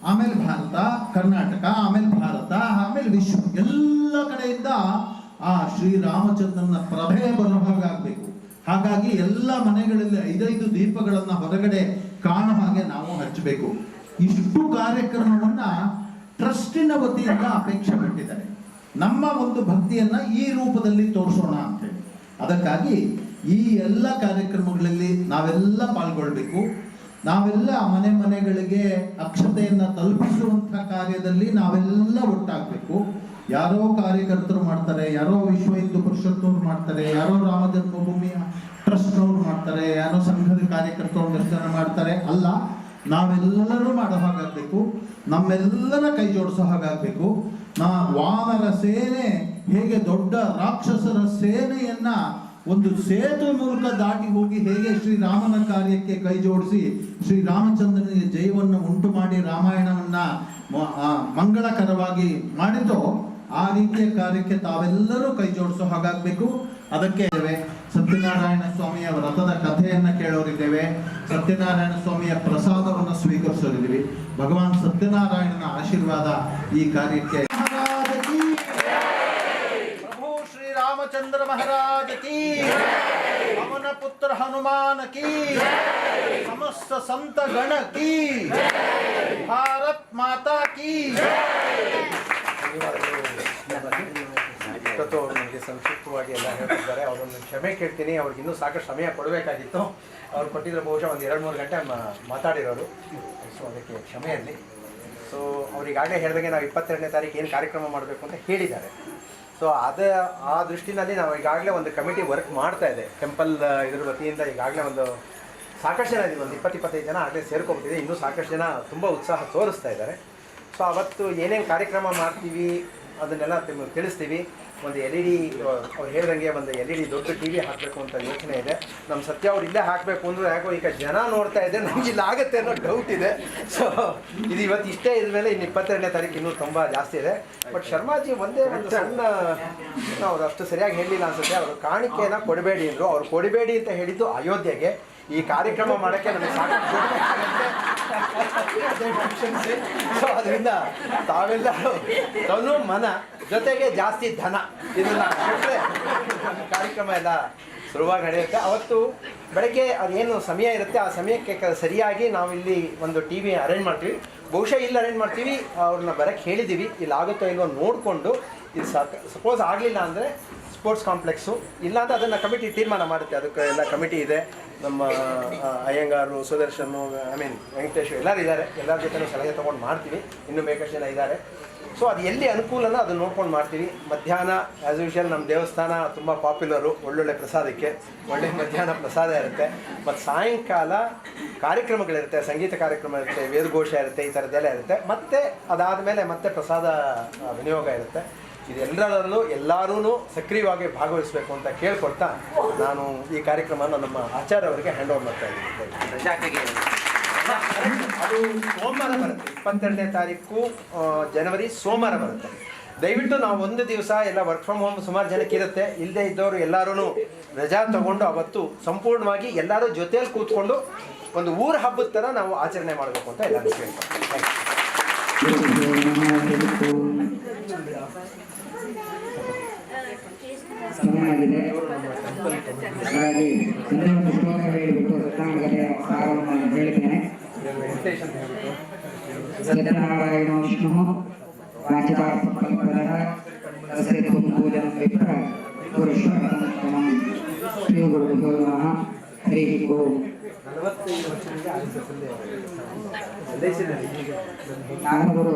ಆಮೇಲೆ ಭಾರತ, ಕರ್ನಾಟಕ, ಆಮೇಲೆ ಭಾರತ, ಆಮೇಲೆ ವಿಶ್ವ, ಎಲ್ಲ ಕಡೆಯಿಂದ ಆ ಶ್ರೀರಾಮಚಂದ್ರನ ಪ್ರಭೆ ಬರೋ ಹಾಗಾಗಬೇಕು. ಹಾಗಾಗಿ ಎಲ್ಲ ಮನೆಗಳಲ್ಲಿ 5 ದೀಪಗಳನ್ನ ಹೊರಗಡೆ ಕಾಣೋ ಹಾಗೆ ನಾವು ಹಚ್ಚಬೇಕು. ಇಷ್ಟು ಕಾರ್ಯಕ್ರಮವನ್ನ ಟ್ರಸ್ಟಿನ ವತಿಯಿಂದ ಅಪೇಕ್ಷೆ ಪಟ್ಟಿದ್ದಾರೆ. ನಮ್ಮ ಒಂದು ಭಕ್ತಿಯನ್ನ ಈ ರೂಪದಲ್ಲಿ ತೋರಿಸೋಣ ಅಂತೇಳಿ. ಅದಕ್ಕಾಗಿ ಈ ಎಲ್ಲ ಕಾರ್ಯಕ್ರಮಗಳಲ್ಲಿ ನಾವೆಲ್ಲ ಪಾಲ್ಗೊಳ್ಬೇಕು. ನಾವೆಲ್ಲ ಮನೆಗಳಿಗೆ ಅಕ್ಷತೆಯನ್ನ ತಲುಪಿಸುವಂತಹ ಕಾರ್ಯದಲ್ಲಿ ನಾವೆಲ್ಲ ಒಟ್ಟಾಗಬೇಕು. ಯಾರೋ ಕಾರ್ಯಕರ್ತರು ಮಾಡ್ತಾರೆ, ಯಾರೋ ವಿಶ್ವ ಹಿಂದೂ ಪರಿಷತ್ನವ್ರು ಮಾಡ್ತಾರೆ, ಯಾರೋ ರಾಮ ಜನ್ಮಭೂಮಿಯ ಟ್ರಸ್ಟ್ನವ್ರು ಮಾಡ್ತಾರೆ, ಯಾರೋ ಸಂಘದ ಕಾರ್ಯಕರ್ತರು ದರ್ಶನ ಮಾಡ್ತಾರೆ. ಅಲ್ಲ, ನಾವೆಲ್ಲರೂ ಮಾಡೋ ಹಾಗಾಗಬೇಕು, ನಮ್ಮೆಲ್ಲರ ಕೈ ಜೋಡಿಸೋ ಹಾಗಾಗಬೇಕು. ವಾನರ ಸೇನೆ ಹೇಗೆ ದೊಡ್ಡ ರಾಕ್ಷಸರ ಸೇನೆಯನ್ನ ಒಂದು ಸೇತುವೆ ಮೂಲಕ ದಾಟಿ ಹೋಗಿ ಹೇಗೆ ಶ್ರೀರಾಮನ ಕಾರ್ಯಕ್ಕೆ ಕೈ ಜೋಡಿಸಿ ಶ್ರೀರಾಮಚಂದ್ರನಿಗೆ ಜಯವನ್ನು ಉಂಟು ಮಾಡಿ ರಾಮಾಯಣವನ್ನ ಮಂಗಳಕರವಾಗಿ ಮಾಡಿದೋ ಆ ರೀತಿಯ ಕಾರ್ಯಕ್ಕೆ ತಾವೆಲ್ಲರೂ ಕೈ ಜೋಡಿಸೋ ಹಾಗಾಗಬೇಕು. ಅದಕ್ಕೆ ಸತ್ಯನಾರಾಯಣ ಸ್ವಾಮಿಯ ವ್ರತದ ಕಥೆಯನ್ನ ಕೇಳೋರಿದ್ದೇವೆ, ಸತ್ಯನಾರಾಯಣ ಸ್ವಾಮಿಯ ಪ್ರಸಾದವನ್ನು ಸ್ವೀಕರಿಸೋರಿದ್ದೀವಿ. ಭಗವಾನ್ ಸತ್ಯನಾರಾಯಣನ ಆಶೀರ್ವಾದ ಈ ಕಾರ್ಯಕ್ಕೆ. ಪ್ರಭು ಶ್ರೀರಾಮಚಂದ್ರ ಮಹಾರಾಜ ಕೀ, ಪವನ ಪುತ್ರ ಹನುಮಾನ ಕೀ, ಸಮಸ್ತ ಸಂತ ಗಣ ಕೀ, ಭಾರತ್ ಮಾತಾ ಕೀ. ಇವತ್ತು ಅವರು ನನಗೆ ಸಂಕ್ಷಿಪ್ತವಾಗಿ ಎಲ್ಲ ಹೇಳ್ತಿದ್ದಾರೆ. ಅವರನ್ನು ಕ್ಷಮೆ ಕೇಳ್ತೀನಿ, ಅವ್ರಿಗೆ ಇನ್ನೂ ಸಾಕಷ್ಟು ಸಮಯ ಕೊಡಬೇಕಾಗಿತ್ತು. ಅವ್ರು ಕೊಟ್ಟಿದ್ರೆ ಬಹುಶಃ ಒಂದು 2-3 ಗಂಟೆ ಮಾತಾಡಿರೋರು. ಸೊ ಅದಕ್ಕೆ ಕ್ಷಮೆ ಇರಲಿ. ಸೊ ಅವ್ರಿಗಾಗಲೇ ಹೇಳಿದಾಗೆ ನಾವು 22ನೇ ತಾರೀಕು ಏನು ಕಾರ್ಯಕ್ರಮ ಮಾಡಬೇಕು ಅಂತ ಹೇಳಿದ್ದಾರೆ. ಸೊ ಆ ದೃಷ್ಟಿನಲ್ಲಿ ನಾವು ಈಗಾಗಲೇ ಒಂದು ಕಮಿಟಿ ವರ್ಕ್ ಮಾಡ್ತಾ ಇದೆ. ಟೆಂಪಲ್ ಇದ್ರ ವತಿಯಿಂದ ಈಗಾಗಲೇ ಒಂದು ಸಾಕಷ್ಟು ಜನ ಇದ್ದೀವಿ, ಒಂದು 20-25 ಜನ ಆಗಲೇ ಸೇರ್ಕೊಂಡ್ಬಿಟ್ಟಿದೆ. ಇನ್ನೂ ಸಾಕಷ್ಟು ಜನ ತುಂಬ ಉತ್ಸಾಹ ತೋರಿಸ್ತಾ ಇದ್ದಾರೆ. ಸೊ ಅವತ್ತು ಏನೇನು ಕಾರ್ಯಕ್ರಮ ಮಾಡ್ತೀವಿ ಅದನ್ನೆಲ್ಲ ತಿಳಿಸ್ತೀವಿ. ಒಂದು LED, ಅವ್ರು ಹೇಳ್ದಂಗೆ ಒಂದು LED ದೊಡ್ಡ TV ಹಾಕಬೇಕು ಅಂತ ಯೋಚನೆ ಇದೆ. ನಮ್ಮ ಸತ್ಯ ಅವ್ರು ಇಲ್ಲೇ ಹಾಕಬೇಕು ಅಂದ್ರೆ ಯಾಕೋ ಈಗ ಜನ ನೋಡ್ತಾ ಇದೆ, ನಮ್ಗೆ ಇಲ್ಲಿ ಆಗುತ್ತೆ ಅನ್ನೋ ಡೌಟ್ ಇದೆ. ಸೊ ಇದು ಇವತ್ತು ಇಷ್ಟೇ ಇದ್ಮೇಲೆ ಇನ್ನು 22ನೇ ತಾರೀಕು ಇನ್ನೂ ತುಂಬ ಜಾಸ್ತಿ ಇದೆ. ಬಟ್ ಶರ್ಮಾಜಿ ಒಂದೇ ಒಂದು ಸಣ್ಣ, ಅವ್ರು ಅಷ್ಟು ಸರಿಯಾಗಿ ಹೇಳಲಿಲ್ಲ ಅನ್ಸುತ್ತೆ. ಅವರು ಕಾಣಿಕೆಯನ್ನು ಕೊಡಬೇಡಿ ಅಂದರು. ಅವ್ರು ಕೊಡಬೇಡಿ ಅಂತ ಹೇಳಿದ್ದು ಅಯೋಧ್ಯೆಗೆ. ಈ ಕಾರ್ಯಕ್ರಮ ಮಾಡೋಕ್ಕೆ ನಮಗೆ ಸಾಕಷ್ಟು ಸೊ ಅದರಿಂದ ತಾವೆಲ್ಲರೂ ತನು ಮನ ಜೊತೆಗೆ ಜಾಸ್ತಿ ಧನ ಇದನ್ನು ಕೊಟ್ಟರೆ ಕಾರ್ಯಕ್ರಮ ಎಲ್ಲ ಸುಲಭವಾಗಿ ನಡೆಯುತ್ತೆ. ಅವತ್ತು ಬೆಳಗ್ಗೆ ಅದೇನು ಸಮಯ ಇರುತ್ತೆ ಆ ಸಮಯಕ್ಕೆ ಸರಿಯಾಗಿ ನಾವಿಲ್ಲಿ ಒಂದು TV ಅರೇಂಜ್ ಮಾಡ್ತೀವಿ. ಬಹುಶಃ ಇಲ್ಲಿ ಅರೇಂಜ್ ಮಾಡ್ತೀವಿ, ಅವ್ರನ್ನ ಬರೋಕ್ಕೆ ಹೇಳಿದ್ದೀವಿ. ಇಲ್ಲಿ ಆಗುತ್ತೋ ಇಲ್ವೋ ನೋಡಿಕೊಂಡು, ಇದು ಸಪೋಸ್ ಆಗಲಿಲ್ಲ ಅಂದರೆ ಸ್ಪೋರ್ಟ್ಸ್ ಕಾಂಪ್ಲೆಕ್ಸು, ಇಲ್ಲಾಂದರೆ ಅದನ್ನು ಕಮಿಟಿ ತೀರ್ಮಾನ ಮಾಡುತ್ತೆ. ಅದಕ್ಕೆ ಎಲ್ಲ ಕಮಿಟಿ ಇದೆ. ನಮ್ಮ ಅಯ್ಯಂಗಾರು, ಸುದರ್ಶನು, ವೆಂಕಟೇಶ್ ಎಲ್ಲರೂ ಇದ್ದಾರೆ. ಎಲ್ಲರ ಜೊತೆನೂ ಸಲಹೆ ತೊಗೊಂಡು ಮಾಡ್ತೀವಿ. ಇನ್ನೂ ಬೇಕಷ್ಟು ಜನ ಇದ್ದಾರೆ. ಸೊ ಅದು ಎಲ್ಲಿ ಅನುಕೂಲನ ಅದನ್ನು ನೋಡ್ಕೊಂಡು ಮಾಡ್ತೀವಿ. ಮಧ್ಯಾಹ್ನ ಆ್ಯಸ್ ಯೂಶುವಲ್ ನಮ್ಮ ದೇವಸ್ಥಾನ ತುಂಬ ಪಾಪ್ಯುಲರು, ಒಳ್ಳೊಳ್ಳೆ ಪ್ರಸಾದಕ್ಕೆ ಒಳ್ಳೆ ಮಧ್ಯಾಹ್ನ ಪ್ರಸಾದ ಇರುತ್ತೆ. ಮತ್ತು ಸಾಯಂಕಾಲ ಕಾರ್ಯಕ್ರಮಗಳಿರುತ್ತೆ, ಸಂಗೀತ ಕಾರ್ಯಕ್ರಮ ಇರುತ್ತೆ, ವೇದಘೋಷ ಇರುತ್ತೆ, ಈ ಥರದ್ದೆಲ್ಲ ಇರುತ್ತೆ. ಮತ್ತು ಅದಾದಮೇಲೆ ಮತ್ತೆ ಪ್ರಸಾದ ವಿನಿಯೋಗ ಇರುತ್ತೆ. ಇದೆಲ್ಲರಲ್ಲೂ ಎಲ್ಲರೂ ಸಕ್ರಿಯವಾಗಿ ಭಾಗವಹಿಸಬೇಕು ಅಂತ ಕೇಳ್ಕೊಡ್ತಾ ನಾನು ಈ ಕಾರ್ಯಕ್ರಮನ ನಮ್ಮ ಆಚಾರ್ಯ ಅವರಿಗೆ ಹ್ಯಾಂಡ್ ಓವರ್ ಮಾಡ್ತಾ ಇದ್ದೀನಿ. ಅದು ಸೋಮವಾರ ಬರುತ್ತೆ, 22ನೇ ತಾರೀಕು ಜನವರಿ ಸೋಮವಾರ ಬರುತ್ತೆ. ದಯವಿಟ್ಟು ನಾವು ಒಂದು ದಿವಸ ಎಲ್ಲ ವರ್ಕ್ ಫ್ರಮ್ ಹೋಮ್ ಸುಮಾರು ಜನಕ್ಕೆ ಇರುತ್ತೆ. ಇಲ್ಲದೆ ಇದ್ದವರು ಎಲ್ಲರೂ ರಜಾ ತಗೊಂಡು ಅವತ್ತು ಸಂಪೂರ್ಣವಾಗಿ ಎಲ್ಲರೂ ಜೊತೆಯಲ್ಲಿ ಕೂತ್ಕೊಂಡು ಒಂದು ಊರ ಹಬ್ಬದ ಥರ ನಾವು ಆಚರಣೆ ಮಾಡಬೇಕು ಅಂತ ಎಲ್ಲರೂ ಕೇಳ್ತಾರೆ. ಸಮಯವಾಗಿದೆ. ಹಾಗಾಗಿ ಇನ್ನೊಂದು ಶ್ಲೋಕ ಹೇಳಿಬಿಟ್ಟು ರತ್ನಾಕರೆಯ ಸಾರವನ್ನು ಹೇಳ್ತೇನೆ. ಸತ್ಯನಾರಾಯಣ ವಿಷ್ಣು ವಾಚಿತಾರ್ಥಕಲ್ಪನಃ ತಸ್ಯ ಪೂಜನಂ ವಿಪ್ರ ಪುರುಷೋತ್ತಮಂ ಶ್ರೀ ಗುರುಭ್ಯೋ ನಮಃ. ಹರಿ ಓಂ. ನಾನು ಗುರು